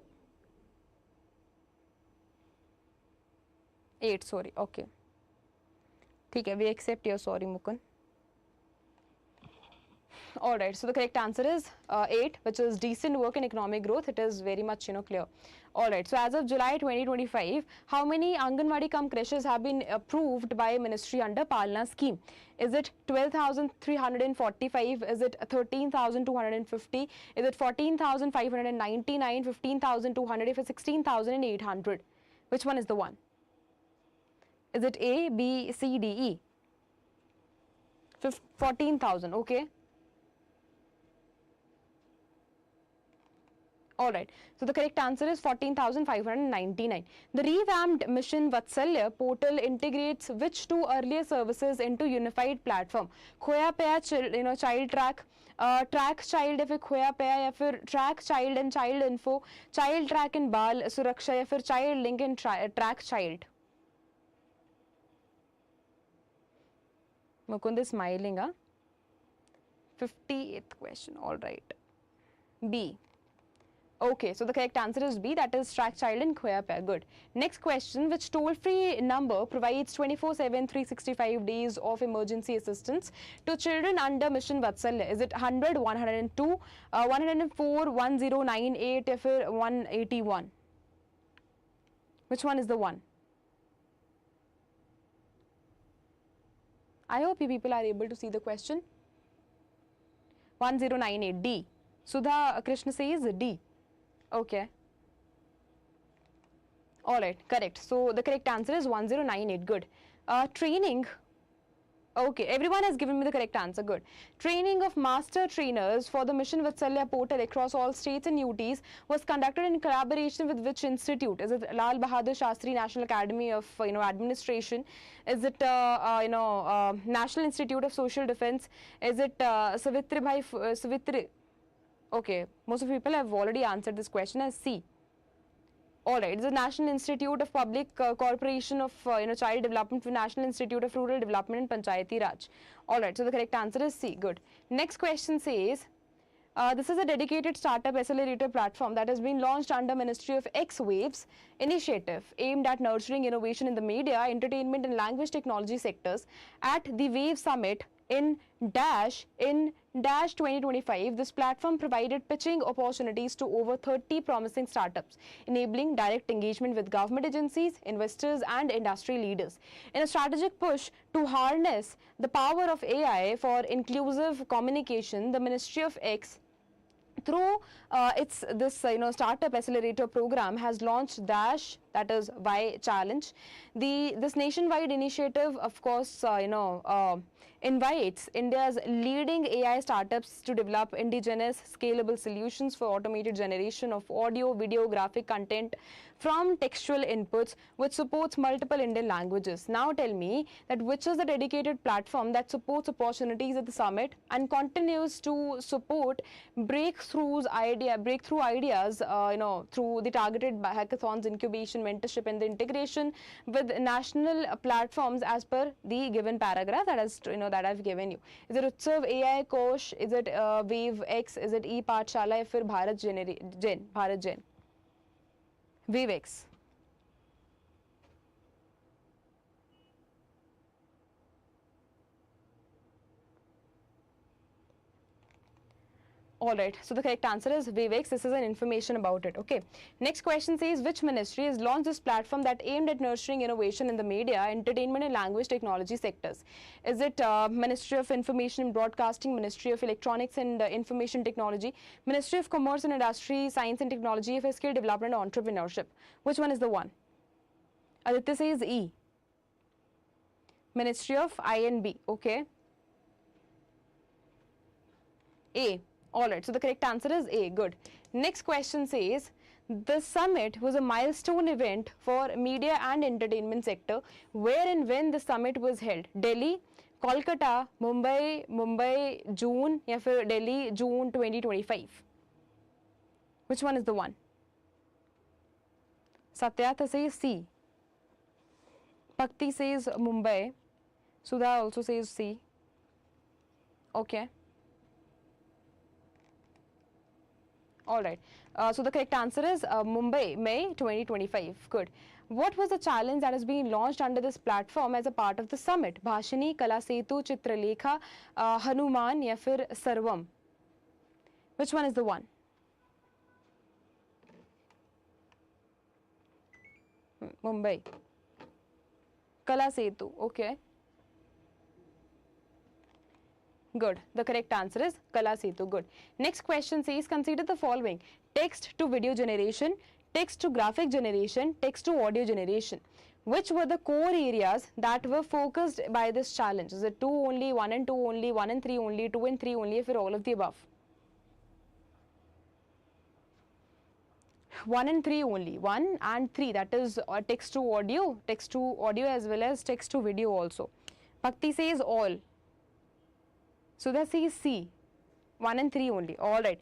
S1: 8, sorry, okay. Okay, we accept your sorry, Mukund. Alright, so the correct answer is 8, which is decent work and economic growth. It is very much, clear. Alright, so as of July 2025, how many Anganwadi cum creches have been approved by ministry under Palna scheme? Is it 12,345? Is it 13,250? Is it 14,599? 15,200? If it's 16,800? Which one is the one? Is it A, B, C, D, E? 14,000, okay. Alright, so the correct answer is 14,599. The revamped Mission Vatsalya portal integrates which two earlier services into unified platform? Khoya Paya, child track, track child, या फिर खोया पया, या फिर track child and child info, child track and बाल सुरक्षा, या फिर child link and track child? Mukund is smiling, huh? 58th question, alright. B. Okay, so the correct answer is B, that is track child and khoya pair. Good. Next question, which toll-free number provides 24/7, 365 days of emergency assistance to children under Mission Vatsalya? Is it 100, 102, 104, 1098, or 181? Which one is the one? I hope you people are able to see the question. 1098, D. Sudha Krishna says D. Okay. Alright, correct. So the correct answer is 1098. Good. Training. Okay, everyone has given me the correct answer. Good. Training of master trainers for the Mission Vatsalya portal across all states and UTs was conducted in collaboration with which institute? Is it Lal Bahadur Shastri National Academy of Administration? Is it National Institute of Social Defence? Is it Savitri? Okay, most of the people have already answered this question as C. Alright, it's the National Institute of Public Corporation of Child Development, National Institute of Rural Development and Panchayati Raj. Alright, so the correct answer is C. Good. Next question says, this is a dedicated startup accelerator platform that has been launched under Ministry of X-Waves initiative aimed at nurturing innovation in the media, entertainment and language technology sectors at the Wave Summit in Dash 2025. This platform provided pitching opportunities to over 30 promising startups, enabling direct engagement with government agencies, investors and industry leaders. In a strategic push to harness the power of AI for inclusive communication, the Ministry of X through its startup accelerator program has launched Dash that is why challenge. This nationwide initiative, of course, invites India's leading AI startups to develop indigenous scalable solutions for automated generation of audio, video, graphic content from textual inputs, which supports multiple Indian languages. Now tell me that which is the dedicated platform that supports opportunities at the summit and continues to support breakthrough ideas, through the targeted hackathons, incubation, mentorship, and the integration with national platforms as per the given paragraph that I've given you. Is it Utsav, AI Kosh? Is it Wave X? Is it E-Pathshala? या फिर Bharat Gen? Wave X. Alright, so the correct answer is VVEX. This is an information about it. Okay. Next question says, which ministry has launched this platform that aimed at nurturing innovation in the media, entertainment and language technology sectors? Is it Ministry of Information and Broadcasting, Ministry of Electronics and Information Technology, Ministry of Commerce and Industry, Science and Technology, for Skill Development and Entrepreneurship? Which one is the one? Aditya says E. Ministry of INB. Okay. A. Alright, so the correct answer is A. Good. Next question says, the summit was a milestone event for media and entertainment sector. Where and when the summit was held? Delhi, Kolkata, Mumbai, June, या फिर Delhi, June 2025. Which one is the one? Satyartha says C. Bhakti says Mumbai. Sudha also says C. Okay. Alright, so the correct answer is Mumbai, May 2025. Good. What was the challenge that is being launched under this platform as a part of the summit? Bhashini, Kala Setu, Chitralekha, Hanuman, ya fir Sarvam? Which one is the one? Mumbai. Kala Setu, okay. Good. The correct answer is Kala Setu. Good. Next question says, consider the following: text to video generation, text to graphic generation, text to audio generation. Which were the core areas that were focused by this challenge? Is it 2 only, 1 and 2 only, 1 and 3 only, 2 and 3 only, for all of the above? 1 and 3 only. 1 and 3, that is text to audio as well as text to video also. Bhakti says all. Sudha says C. 1 and 3 only. Alright.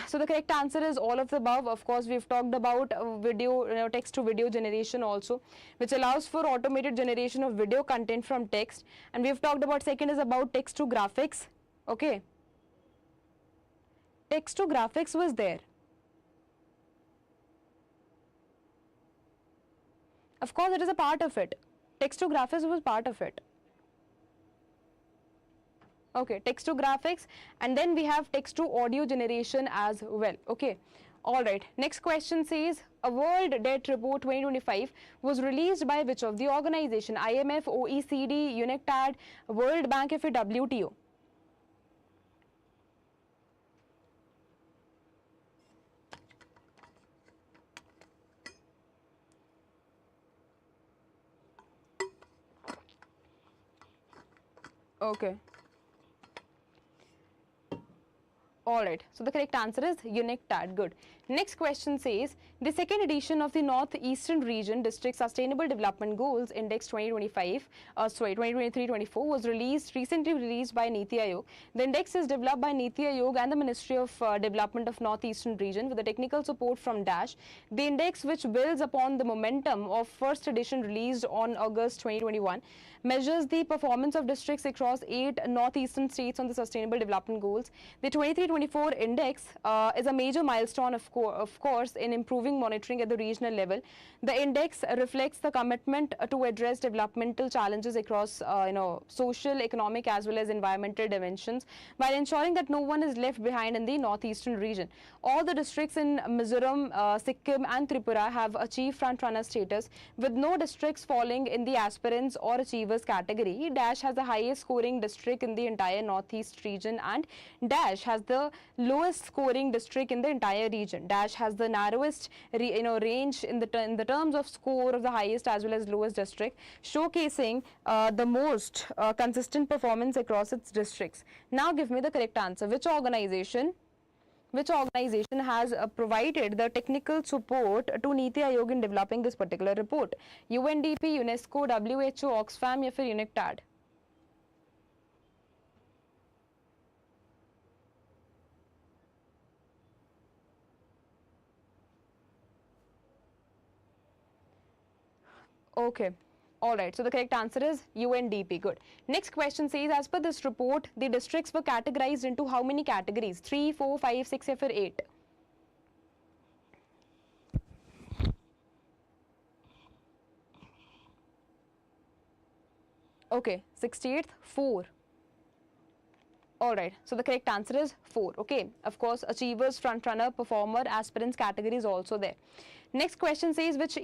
S1: So the correct answer is all of the above. Of course, we've talked about video, text to video generation also, which allows for automated generation of video content from text. And we've talked about, second is about text to graphics. Okay. Text to graphics was there. Of course, it is a part of it. Text to graphics was part of it. Okay, text to graphics, and then we have text to audio generation as well. Okay, all right. Next question says, a World Debt Report 2025 was released by which of the organization? IMF, OECD, UNCTAD, World Bank, or WTO? Okay. Alright, so the correct answer is UNCTAD. Good. Next question says, the second edition of the Northeastern Region District Sustainable Development Goals Index 2023-24 was recently released by Niti Aayog. The index is developed by Niti Aayog and the Ministry of Development of Northeastern Region with the technical support from DASH. The index, which builds upon the momentum of first edition released on August 2021, measures the performance of districts across 8 northeastern states on the sustainable development goals. The 23-24 index is a major milestone, of course, in improving monitoring at the regional level. The index reflects the commitment to address developmental challenges across social, economic as well as environmental dimensions, while ensuring that no one is left behind in the northeastern region. All the districts in Mizoram, Sikkim and Tripura have achieved front-runner status, with no districts falling in the aspirants or achievers category. Dash has the highest scoring district in the entire northeast region, and Dash has the the lowest scoring district in the entire region. Dash has the narrowest range in the terms of score of the highest as well as lowest district, showcasing the most consistent performance across its districts. Now give me the correct answer. Which organization has provided the technical support to Niti Aayog in developing this particular report? UNDP, UNESCO, WHO, Oxfam या फिर UNICTAD? Okay. Alright, so the correct answer is UNDP. Good. Next question says, as per this report, the districts were categorized into how many categories? 3, 4, 5, 6 or 8? Okay, 68th, 4. Alright, so the correct answer is 4. Okay, of course, achievers, frontrunner, performer, aspirants category is also there. Next question says, which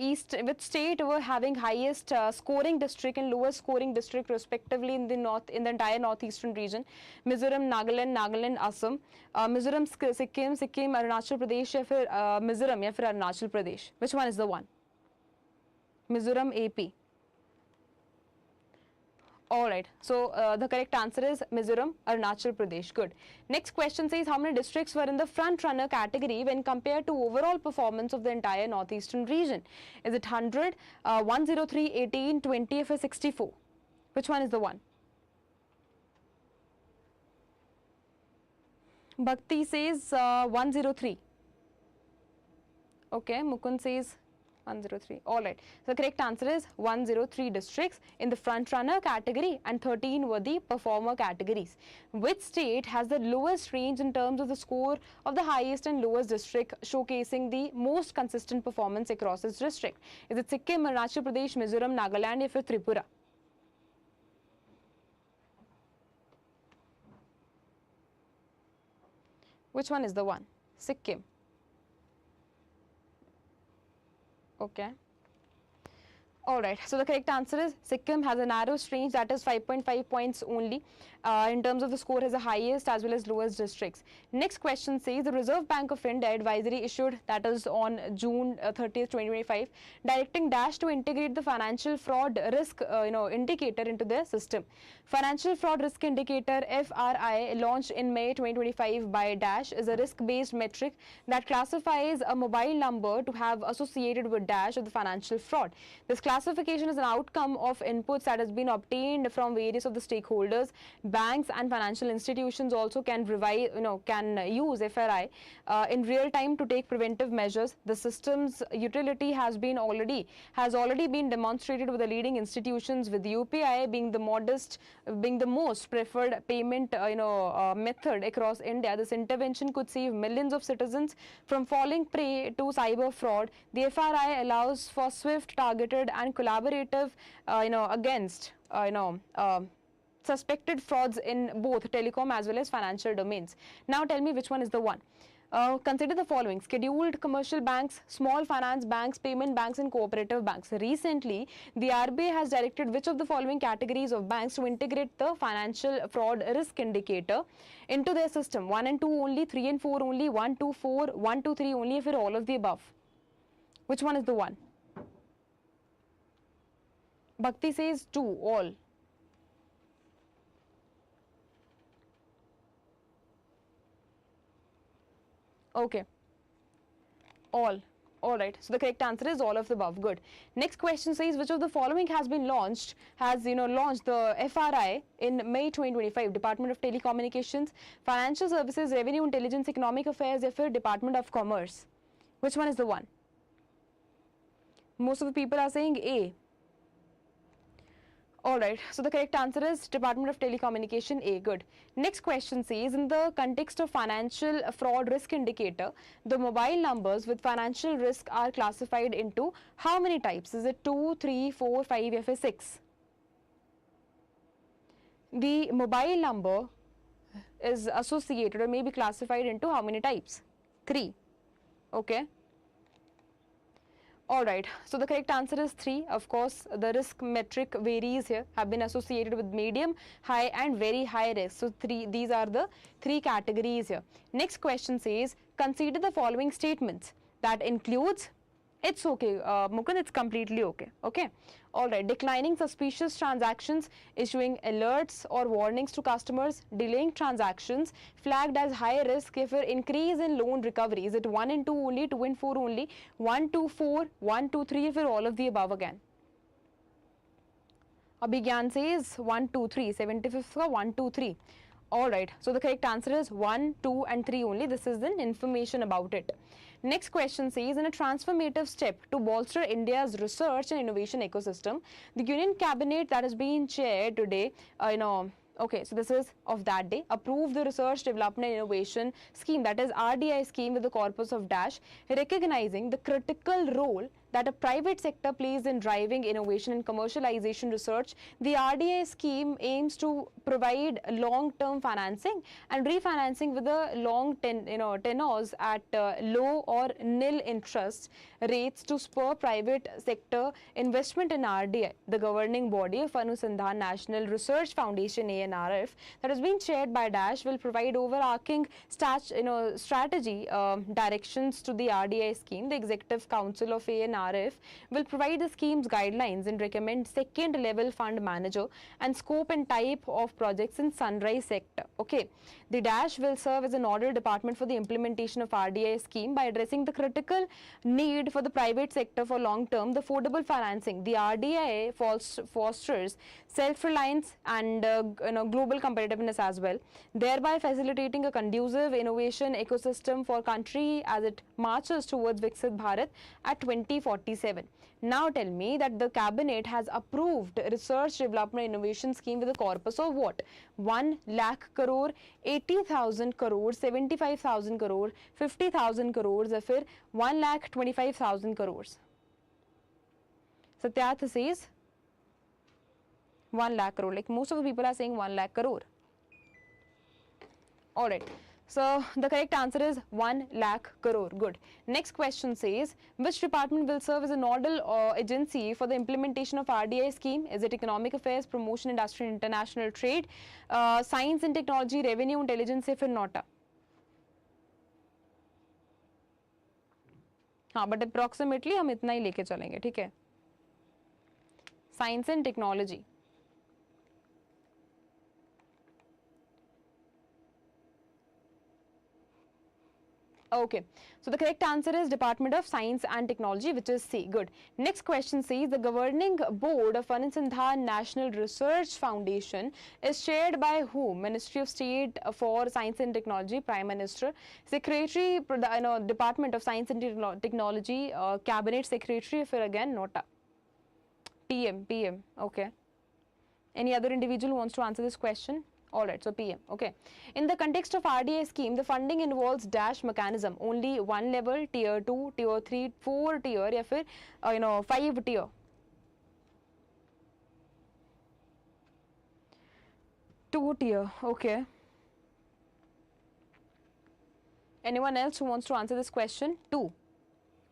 S1: state were having highest scoring district and lowest scoring district respectively in the entire northeastern region? Mizoram, Nagaland, Assam, Mizoram, Sikkim, Arunachal Pradesh या फिर Mizoram या फिर Arunachal Pradesh? Which one is the one? Mizoram, AP. Alright, so the correct answer is Mizoram, Arunachal Pradesh. Good. Next question says, how many districts were in the front runner category when compared to overall performance of the entire northeastern region? Is it 100, 103, 18, 20 or 64? Which one is the one? Bhakti says 103. Okay, Mukund says 103. Alright. So the correct answer is 103 districts in the front runner category and 13 were the performer categories. Which state has the lowest range in terms of the score of the highest and lowest district, showcasing the most consistent performance across its district? Is it Sikkim, Arunachal Pradesh, Mizoram, Nagaland or Tripura? Which one is the one? Sikkim. Okay. Alright, so the correct answer is Sikkim has a narrow range, that is 5.5 points only. In terms of the score has the highest as well as lowest districts. Next question says, the Reserve Bank of India advisory issued, that is on June 30th, 2025, directing Dash to integrate the financial fraud risk indicator into their system. Financial fraud risk indicator FRI, launched in May 2025 by Dash, is a risk-based metric that classifies a mobile number to have associated with Dash of the financial fraud. This classification is an outcome of inputs that has been obtained from various of the stakeholders. Banks and financial institutions also can use FRI in real time to take preventive measures. The system's utility has already been demonstrated with the leading institutions, with UPI being the most preferred payment method across India. This intervention could save millions of citizens from falling prey to cyber fraud. The FRI allows for swift, targeted and collaborative against suspected frauds in both telecom as well as financial domains. Now tell me which one is the one. Consider the following: scheduled commercial banks, small finance banks, payment banks and cooperative banks. Recently, the RBI has directed which of the following categories of banks to integrate the financial fraud risk indicator into their system? 1 and 2 only, 3 and 4 only, 1, 2, 4, 1, 2, 3 only, if all of the above? Which one is the one? Bhakti says 2, all. Okay. All. Alright, so the correct answer is all of the above. Good. Next question says, which of the following has been launched the FRI in May 2025? Department of Telecommunications, Financial Services, Revenue Intelligence, Economic Affairs, or Department of Commerce? Which one is the one? Most of the people are saying A. Alright, so the correct answer is Department of Telecommunication, A. Good. Next question says, in the context of financial fraud risk indicator, the mobile numbers with financial risk are classified into how many types? Is it 2, 3, 4, 5, or 6? The mobile number is associated or may be classified into how many types? 3. Okay. Alright, so the correct answer is 3. Of course, the risk metric varies here, have been associated with medium, high and very high risk. So these are the 3 categories here. Next question says, consider the following statements. That includes, it's okay, Mukund, it's completely okay. Okay. Alright, declining suspicious transactions, issuing alerts or warnings to customers, delaying transactions, flagged as high risk if an increase in loan recovery. Is it 1 and 2 only, 2 and 4 only, 1, 2, 4, 1, 2, 3, if all of the above again? Abhigyan says 1, 2, 3, 75th ka 1, 2, 3. Alright, so the correct answer is 1, 2 and 3 only. This is the information about it. Next question says, in a transformative step to bolster India's research and innovation ecosystem, the Union Cabinet that has been chaired today, okay, so this is of that day, approved the Research Development and Innovation Scheme, that is RDI scheme, with the corpus of dash, recognizing the critical role that a private sector plays in driving innovation and commercialization research. The RDI scheme aims to provide long-term financing and refinancing with a long tenors at low or nil interest rates to spur private sector investment in RDI. The governing body of Anusandhan National Research Foundation ANRF, that has been chaired by Dash, will provide overarching strategy directions to the RDI scheme. The Executive Council of ANRF will provide the scheme's guidelines and recommend second level fund manager and scope and type of projects in sunrise sector. Okay, the Dash will serve as a nodal department for the implementation of RDI scheme by addressing the critical need for the private sector for long-term affordable financing. The RDI fosters self-reliance and global competitiveness as well, thereby facilitating a conducive innovation ecosystem for country as it marches towards Viksit Bharat at 2047. Now tell me that the cabinet has approved Research Development Innovation Scheme with a corpus of what? 1 lakh crore, 80,000 crore, 75,000 crore, 50,000 crores, or 1 lakh 25,000 crores. Satyarth says 1 lakh crore. Like most of the people are saying 1 lakh crore. Alright. So the correct answer is 1 lakh crore. Good. Next question says, which department will serve as a nodal agency for the implementation of RDI scheme? Is it Economic Affairs, Promotion, Industry and International Trade, Science and Technology, Revenue, Intelligence, or NOTA? हाँ, but approximately हम इतना ही लेके चलेंगे, ठीक है? Science and Technology. Okay, so the correct answer is Department of Science and Technology, which is C. Good. Next question says, the governing board of Anusandhan National Research Foundation is chaired by whom? Ministry of State for Science and Technology, Prime Minister, Secretary, Department of Science and Technology, Cabinet Secretary, for again NOTA. PM, okay. Any other individual who wants to answer this question? Alright, so PM, okay. In the context of RDI scheme, the funding involves dash mechanism, only one level, tier 2, tier 3, 4 tier, या फिर 5 tier. Two tier, okay. Anyone else who wants to answer this question? 2.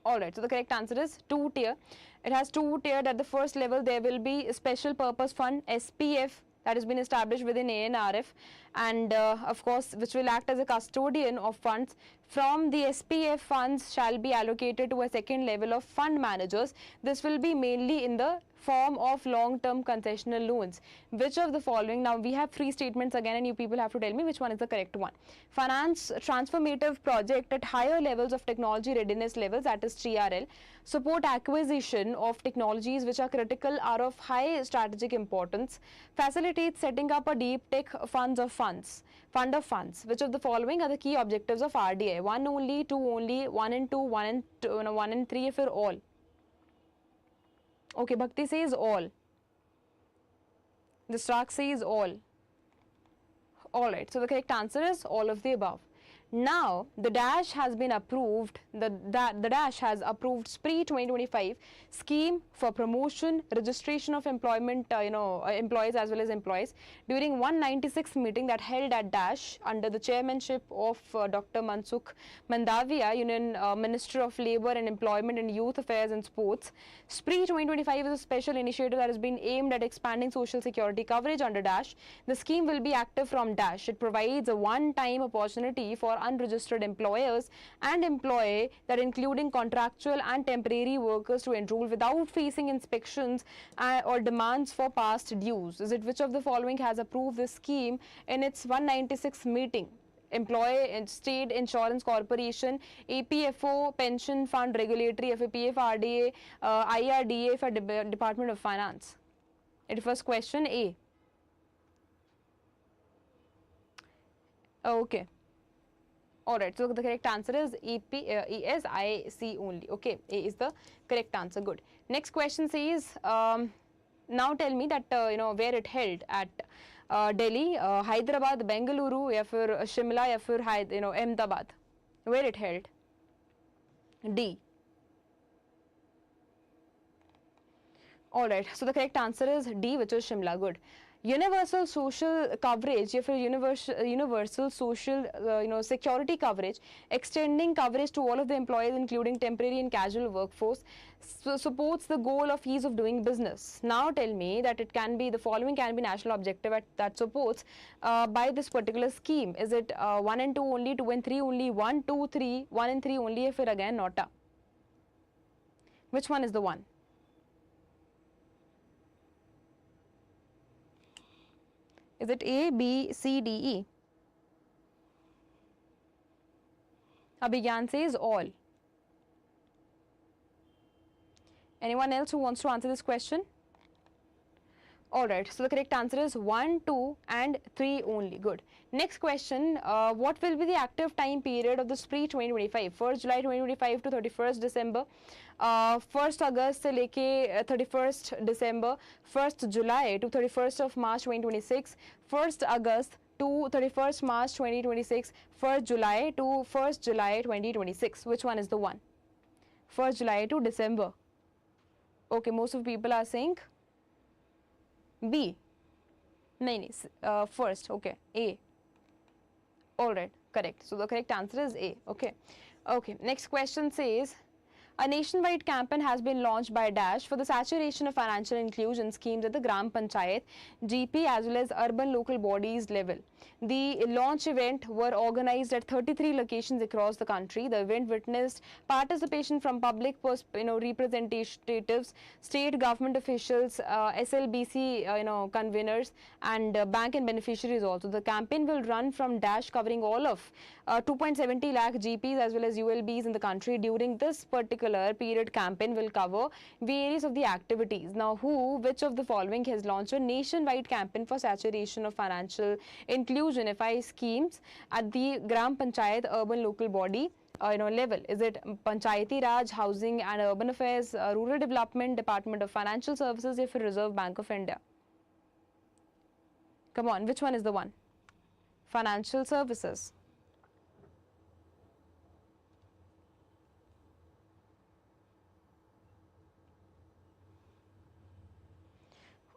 S1: Alright, so the correct answer is 2 tier. It has 2 tier. At the first level, there will be a special purpose fund, SPF, that has been established within ANRF, and of course which will act as a custodian of funds. From the SPF, funds shall be allocated to a second level of fund managers. This will be mainly in the form of long-term concessional loans. Which of the following? Now we have 3 statements again, and you people have to tell me which one is the correct one. Finance transformative project at higher levels of technology readiness levels, that is TRL. Support acquisition of technologies which are critical, are of high strategic importance. Facilitate setting up a deep tech fund of funds. Which of the following are the key objectives of RDI? 1 only, 2 only, 1 and 2, 1 and 2, 1 and 3, for all. Okay, Bhakti says all. The Stark says all. Alright, so the correct answer is all of the above. Now the dash has been approved, the dash has approved SPRI 2025 scheme for promotion, registration of employment, employees as well as employees during 196th meeting that held at dash under the chairmanship of Dr. Mansukh Mandaviya, Union Minister of Labour and Employment and Youth Affairs and Sports. SPRI 2025 is a special initiative that has been aimed at expanding social security coverage under dash. The scheme will be active from dash. It provides a one-time opportunity for unregistered employers and employee, that including contractual and temporary workers, to enroll without facing inspections or demands for past dues. Is it which of the following has approved this scheme in its 196th meeting? Employee and State Insurance Corporation, APFO, Pension Fund Regulatory, FAPF, RDA, IRDA for Department of Finance. It first question A. Okay. Alright, so the correct answer is ESIC only. Okay, A is the correct answer. Good. Next question says, now tell me that, where it held, at Delhi, Hyderabad, Bengaluru, या फिर Shimla, या फिर Ahmedabad. Where it held? D. Alright, so the correct answer is D, which is Shimla. Good. Universal social coverage, या फिर universal social security coverage, extending coverage to all of the employees including temporary and casual workforce, supports the goal of ease of doing business. Now tell me that it can be, the following can be national objective that supports by this particular scheme. Is it 1 and 2 only, 2 and 3 only, 1, 2, 3, 1 and 3 only, या फिर again nota? Which one is the one? Is it A, B, C, D, E? Abhigyan says all. Anyone else who wants to answer this question? Alright, so the correct answer is 1, 2 and 3 only. Good. Next question, what will be the active time period of the SPRI 2025? 1st July 2025 to 31st December, 1st August से लेके 31st December, 1st July to 31st of March 2026, 1st August to 31st March 2026, 1st July to 1st July 2026. Which one is the one? 1st July to December. Okay, most of the people are saying B. No, first. Okay, A. Alright, correct. So the correct answer is A. Okay. Okay. Next question says, a nationwide campaign has been launched by Dash for the saturation of financial inclusion schemes at the Gram Panchayat, GP as well as urban local bodies level. The launch event were organized at 33 locations across the country. The event witnessed participation from public representatives, state government officials, SLBC conveners, and bank and beneficiaries also. The campaign will run from Dash, covering all of 2.70 lakh GPs as well as ULBs in the country. During this particular period, campaign will cover various of the activities. Now, which of the following has launched a nationwide campaign for saturation of financial inclusion FI schemes at the Gram Panchayat urban local body level? Is it Panchayati Raj, Housing and Urban Affairs, Rural Development, Department of Financial Services, if Reserve Bank of India? Come on, which one is the one? Financial Services.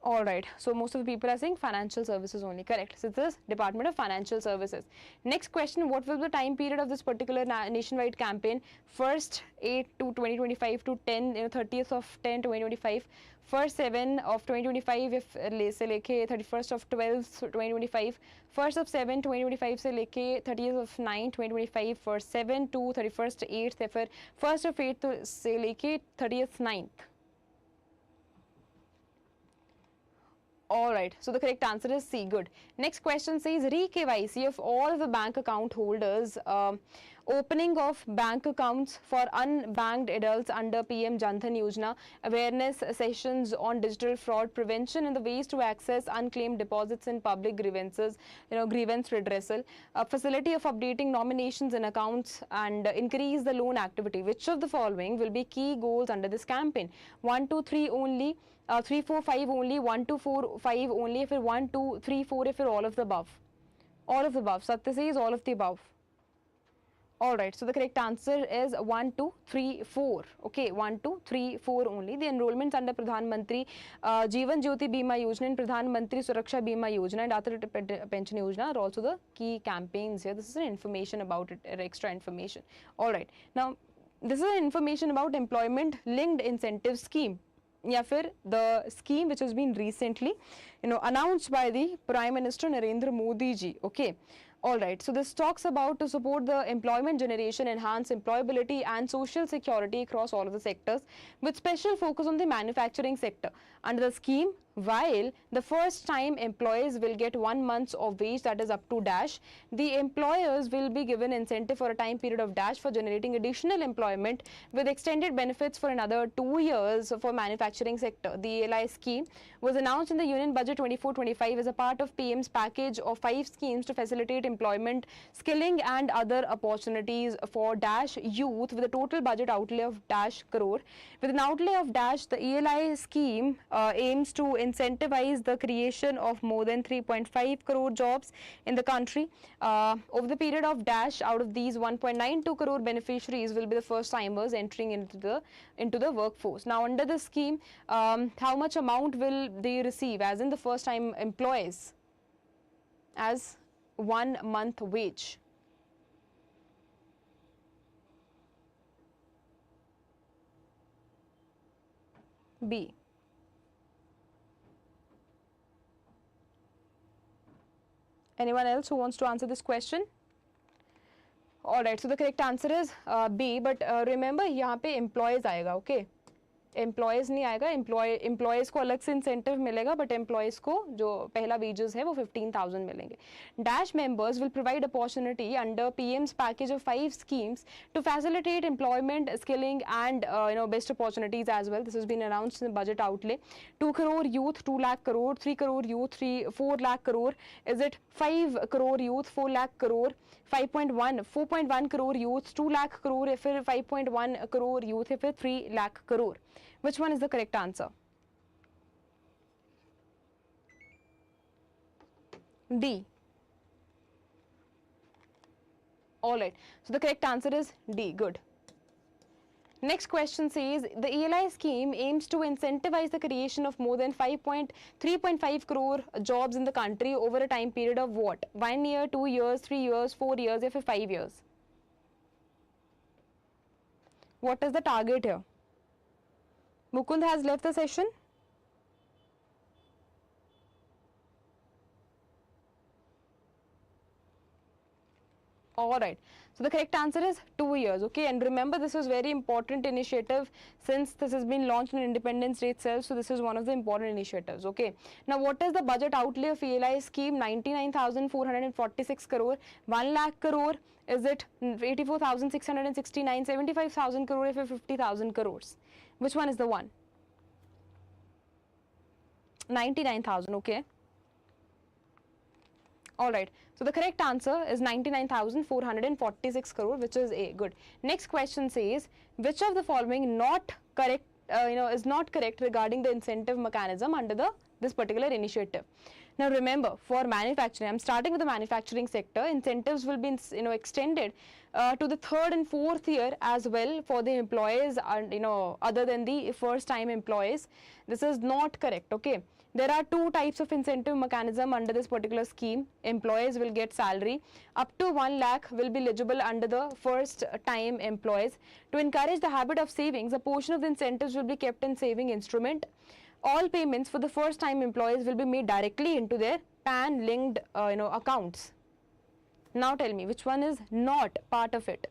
S1: Alright, so most of the people are saying financial services only. Correct. So this is Department of Financial Services. Next question, what will be the time period of this particular nationwide campaign? 1st 8 to 2025 to 30th of 10 2025. 1st 7 of 2025 if से लेके 31st of 12 2025. 1st of 7 2025 से लेके 30th of 9 2025. 1st 7 to 31st 8 या फिर 1st of 8 से लेके 30th 9th. Alright, so the correct answer is C. Good. Next question says, re-KYC of all the bank account holders, opening of bank accounts for unbanked adults under PM Jan Dhan Yojana, awareness sessions on digital fraud prevention and the ways to access unclaimed deposits in public grievances, grievance redressal, facility of updating nominations in accounts and increase the loan activity. Which of the following will be key goals under this campaign? 1, 2, 3 only, 3, 4, 5 only, 1, 2, 4, 5 only, if 1, 2, 3, 4, if all of the above. All of the above. Satya says all of the above. All right, so the correct answer is 1, 2, 3, 4. Okay, 1, 2, 3, 4 only. The enrollments under Pradhan Mantri Jeevan Jyoti Bima Yojana and Pradhan Mantri Suraksha Bima Yojana and Atal Pension Yojana are also the key campaigns here. This is an information about it, extra information. All right, now this is information about employment linked incentive scheme. या फिर the scheme which has been recently announced by the Prime Minister Narendra Modi ji. Okay. All right, so this talks about to support the employment generation, enhance employability and social security across all of the sectors with special focus on the manufacturing sector. Under the scheme, while the first time employees will get 1 month of wage, that is up to dash, the employers will be given incentive for a time period of dash for generating additional employment with extended benefits for another 2 years for manufacturing sector. The ELI scheme was announced in the Union Budget 24-25 as a part of PM's package of 5 schemes to facilitate employment, skilling and other opportunities for dash youth with a total budget outlay of dash crore. With an outlay of dash, the ELI scheme aims to incentivize the creation of more than 3.5 crore jobs in the country. Over the period of dash, out of these 1.92 crore beneficiaries will be the first timers entering into the workforce. Now under the scheme, how much amount will they receive as in the first time employees as 1 month wage? B. Anyone else who wants to answer this question? All right, so the correct answer is B, but remember यहाँ पे employees आएगा, okay? Employees नहीं आएगा, employees को अलग से incentive मिलेगा, but employees को जो पहला वेजेस है वो 15,000 मिलेंगे. Dash members will provide opportunity under PM's package of 5 schemes to facilitate employment, skilling and best opportunities as well. This has been announced in the budget outlay. 2 crore youth, 2 lakh crore, 3 crore youth, 4 lakh crore. Is it 5 crore youth, 4 lakh crore, 4.1 crore youth, 2 lakh crore, या फिर 5.1 crore youth, या फिर 3 lakh crore? Which one is the correct answer? D. All right, so the correct answer is D. Good. Next question says the ELI scheme aims to incentivize the creation of more than 3.5 crore jobs in the country over a time period of what? 1 year, 2 years, 3 years, 4 years, or 5 years? What is the target here? Mukund has left the session. All right, so the correct answer is 2 years. Okay, and remember this was very important initiative since this has been launched on Independence Day itself, so this is one of the important initiatives. Okay, now what is the budget outlay of ELI scheme? 99,446 crore, 1 lakh crore, is it 84,669, 75,000 crore, or 50,000 crores? Which one is the one? 99,000. Okay. All right, so the correct answer is 99,446 crore, which is A. Good. Next question says which of the following not correct is not correct regarding the incentive mechanism under this particular initiative. Now remember, for manufacturing, I'm starting with the manufacturing sector, incentives will be extended to the 3rd and 4th year as well for the employees other than the first time employees. This is not correct. Okay, there are 2 types of incentive mechanism under this particular scheme. Employees will get salary up to 1 lakh will be eligible under the first time employees. To encourage the habit of savings, a portion of the incentives will be kept in saving instrument. All payments for the first time employees will be made directly into their PAN linked accounts. Now tell me which one is not part of it.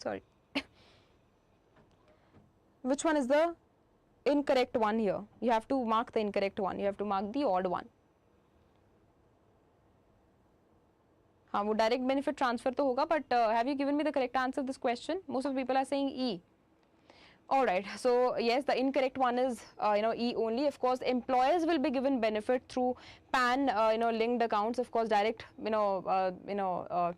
S1: Sorry. Which one is the incorrect one here? You have to mark the incorrect one. You have to mark the odd one. हाँ, वो direct benefit transfer तो होगा, but have you given me the correct answer of this question? Most of the people are saying E. All right. So yes, the incorrect one is E only. Of course, employers will be given benefit through PAN linked accounts. Of course, direct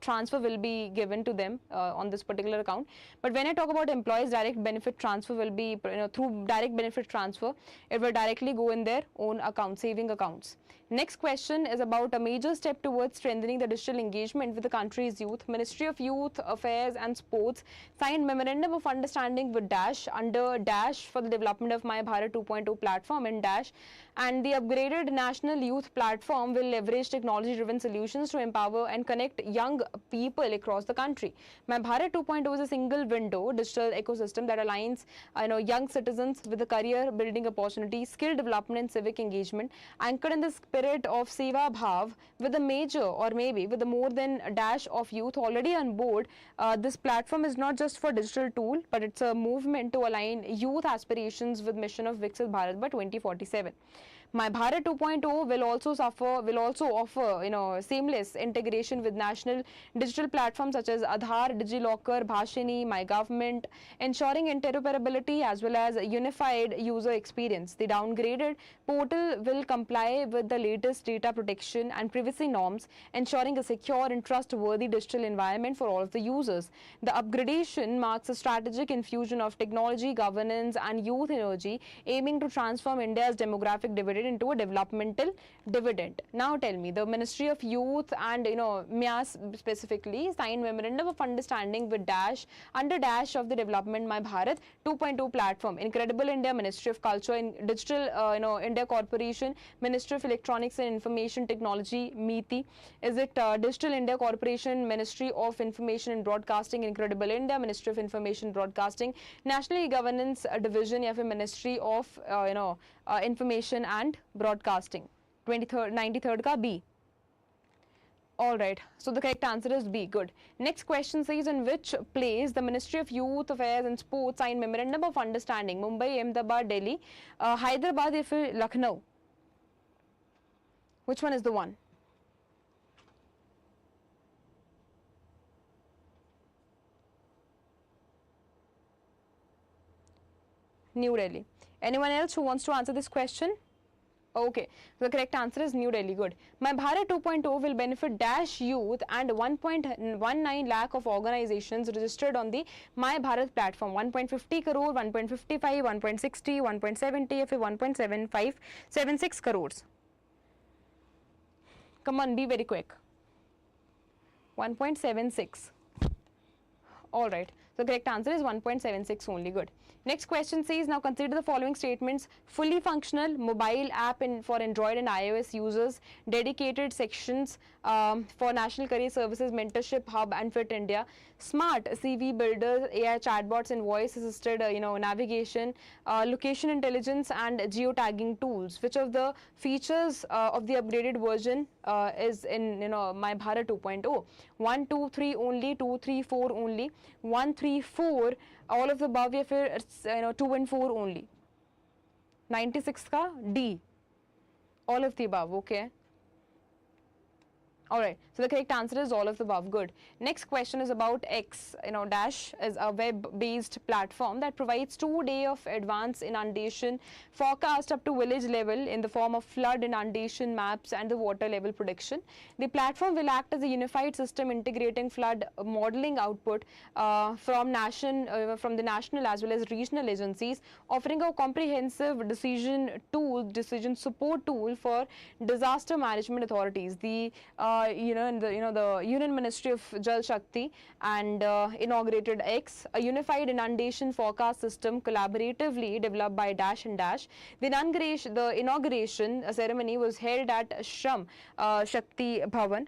S1: transfer will be given to them on this particular account. But when I talk about employees, direct benefit transfer will be through direct benefit transfer. It will directly go in their own account, saving accounts. Next question is about a major step towards strengthening the digital engagement with the country's youth. Ministry of Youth Affairs and Sports signed memorandum of understanding with Dash under Dash for the development of My Bharat 2.0 platform in Dash, and the upgraded national youth platform will leverage technology-driven solutions to empower and connect young people across the country. My Bharat 2.0 is a single window digital ecosystem that aligns young citizens with the career building opportunities, skill development and civic engagement, anchored in the spirit of Seva Bhav, with a major or maybe with a more than a dash of youth already on board. This platform is not just for digital tool, but it's a movement to align youth aspirations with mission of Viksit Bharat by 2047. My Bharat 2.0 will also offer seamless integration with national digital platforms such as Aadhaar, DigiLocker, Bhashini, My Government, ensuring interoperability as well as a unified user experience. The downgraded portal will comply with the latest data protection and privacy norms, ensuring a secure and trustworthy digital environment for all of the users. The upgradation marks a strategic infusion of technology, governance and youth energy, aiming to transform India's demographic dividend into a developmental dividend. Now tell me, the Ministry of Youth and MIAS specifically signed memorandum of understanding with Dash under Dash of the development My Bharat 2.0 platform. Incredible India, Ministry of Culture and Digital India Corporation, Ministry of Electronics and Information Technology, MeitY. Is it Digital India Corporation, Ministry of Information and Broadcasting, Incredible India, Ministry of Information Broadcasting, National E-Governance Division, या फिर Ministry of Information and Broadcasting. 93rd का B. Alright, so the correct answer is B. Good. Next question says, in which place the Ministry of Youth Affairs and Sports signed memorandum of understanding? Mumbai, Ahmedabad, Delhi, Hyderabad, या फिर Lucknow? Which one is the one? New Delhi. Anyone else who wants to answer this question? Okay, the correct answer is New Delhi. Good. My Bharat 2.0 will benefit Dash youth and 1.19 lakh of organizations registered on the My Bharat platform. 1.50 crore, 1.55, 1.60, 1.70, FA 1.75, 76 crores. Come on, be very quick. 1.76. All right. The correct answer is 1.76 only. Good. Next question says, now consider the following statements: fully functional mobile app for Android and iOS users, dedicated sections for National Career Services Mentorship Hub and Fit India, smart CV builder, AI chatbots and voice assisted navigation, location intelligence and geotagging tools. Which of the features of the upgraded version is in My Bharat 2.0? 1, 2, 3 only, 2, 3, 4 only, 1, 3, 4 all of the above, या फिर 2 and 4 only? 96 का D. All of the above. Okay. Alright, so the correct answer is all of the above. Good. Next question is about X. Dash is a web-based platform that provides 2-day of advanced inundation forecast up to village level in the form of flood inundation maps and the water level prediction. The platform will act as a unified system integrating flood modeling output from the national as well as regional agencies, offering a comprehensive decision support tool for disaster management authorities. The the Union Ministry of Jal Shakti and inaugurated X, a unified inundation forecast system collaboratively developed by Dash and Dash. The inauguration ceremony was held at Shram Shakti Bhavan.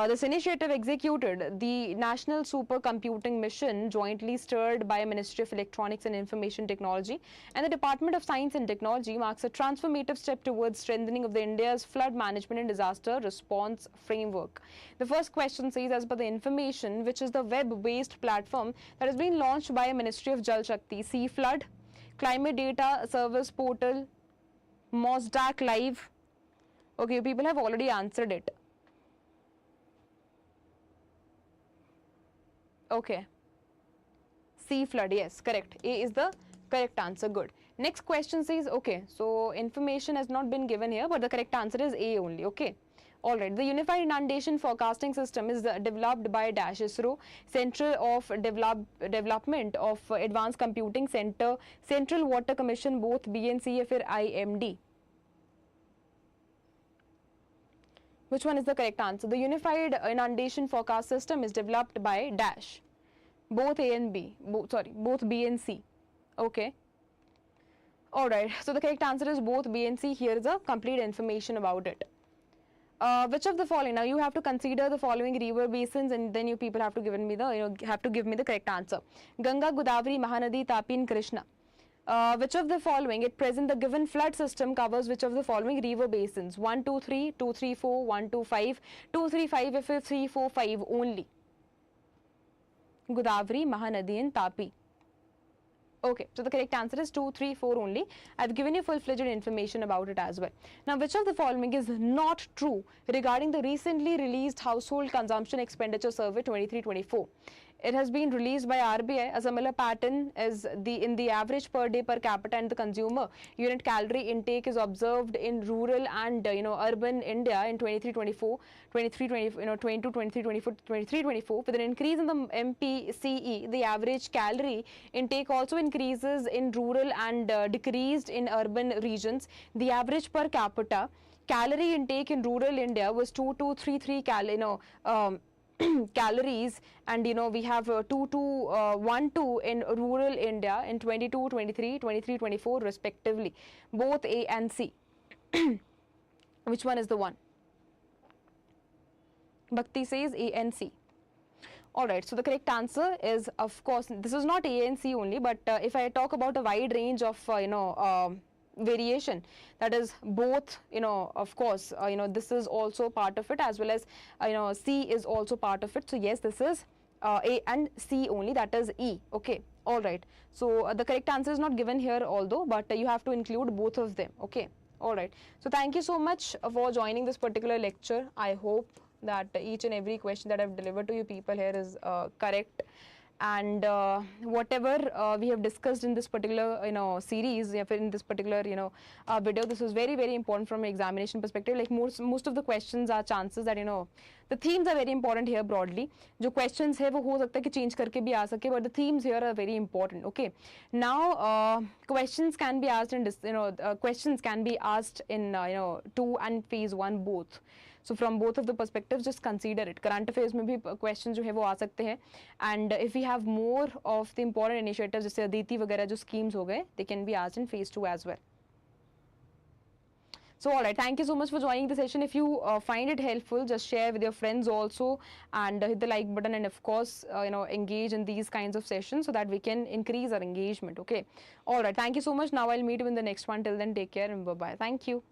S1: This initiative executed the National Supercomputing Mission jointly steered by Ministry of Electronics and Information Technology and the Department of Science and Technology, marks a transformative step towards strengthening of the India's flood management and disaster response framework. The first question says, as per the information, which is the web-based platform that has been launched by Ministry of Jal Shakti? Sea Flood, Climate Data Service Portal, MOSDAC Live. Okay, people have already answered it. Okay. Sea flood, yes, correct. A is the Correct answer, good. Next question says, okay, so information has not been given here, but the correct answer is A only, okay. Alright, the Unified Inundation Forecasting System is developed by Dash ISRO, Central of Development of Advanced Computing Center, Central Water Commission, both BNC या फिर IMD. Which one is the correct answer? The Unified Inundation Forecast System is developed by Dash, both A and B, both B and C. Okay. Alright, so the correct answer is both B and C. Here is the complete information about it. Which of the following? Now you have to consider the following river basins, and then you people have to give me the correct answer. Ganga, Godavari, Mahanadi, Tapi, and Krishna. Which of the following at present the given flood system covers which of the following river basins? 1, 2, 3, 2, 3, 4, 1, 2, 5, 2, 3, 5, if 3, 4, 5 only. Godavari, Mahanadi, and Tapi. Okay, so the correct answer is 2, 3, 4 only. I've given you full-fledged information about it as well. Now, which of the following is not true regarding the recently released Household Consumption Expenditure Survey 23-24? It has been released by RBI. A similar pattern is in the average per day per capita and the consumer unit calorie intake is observed in rural and urban India in 23-24, 23-24, with an increase in the MPCE. The average calorie intake also increases in rural and decreased in urban regions. The average per capita calorie intake in rural India was 2233 calories, and we have 2212 in rural India in 22, 23, 23, 24 respectively, both A and C. Which one is the one? Bhakti says A and C. Alright, so the correct answer is, of course, this is not A and C only, but if I talk about a wide range of variation, that is both, of course, this is also part of it, as well as C is also part of it. So yes, this is A and C only, that is E. Okay, all right. So the correct answer is not given here although, but you have to include both of them. Okay, all right. So thank you so much for joining this particular lecture. I hope that each and every question that I've delivered to you people here is correct. And whatever we have discussed in this particular series, in this particular video, this is very, very important from an examination perspective. Like most of the questions are chances that the themes are very important here broadly. जो questions है वो हो सकता है कि change करके भी आ सके, but the themes here are very important. Okay, now questions can be asked in questions can be asked in 2 and phase 1 both. So from both of the perspectives, just consider it. Current affairs में भी questions जो है वो आ सकते हैं, and if we have more of the important initiatives जैसे अदिति वगैरह जो schemes हो गए, they can be asked in phase 2 as well. So alright, thank you so much for joining the session. If you find it helpful, just share with your friends also, and hit the like button, and of course engage in these kinds of sessions so that we can increase our engagement. Okay, alright, thank you so much. Now I'll meet you in the next one. Till then, take care and bye bye. Thank you.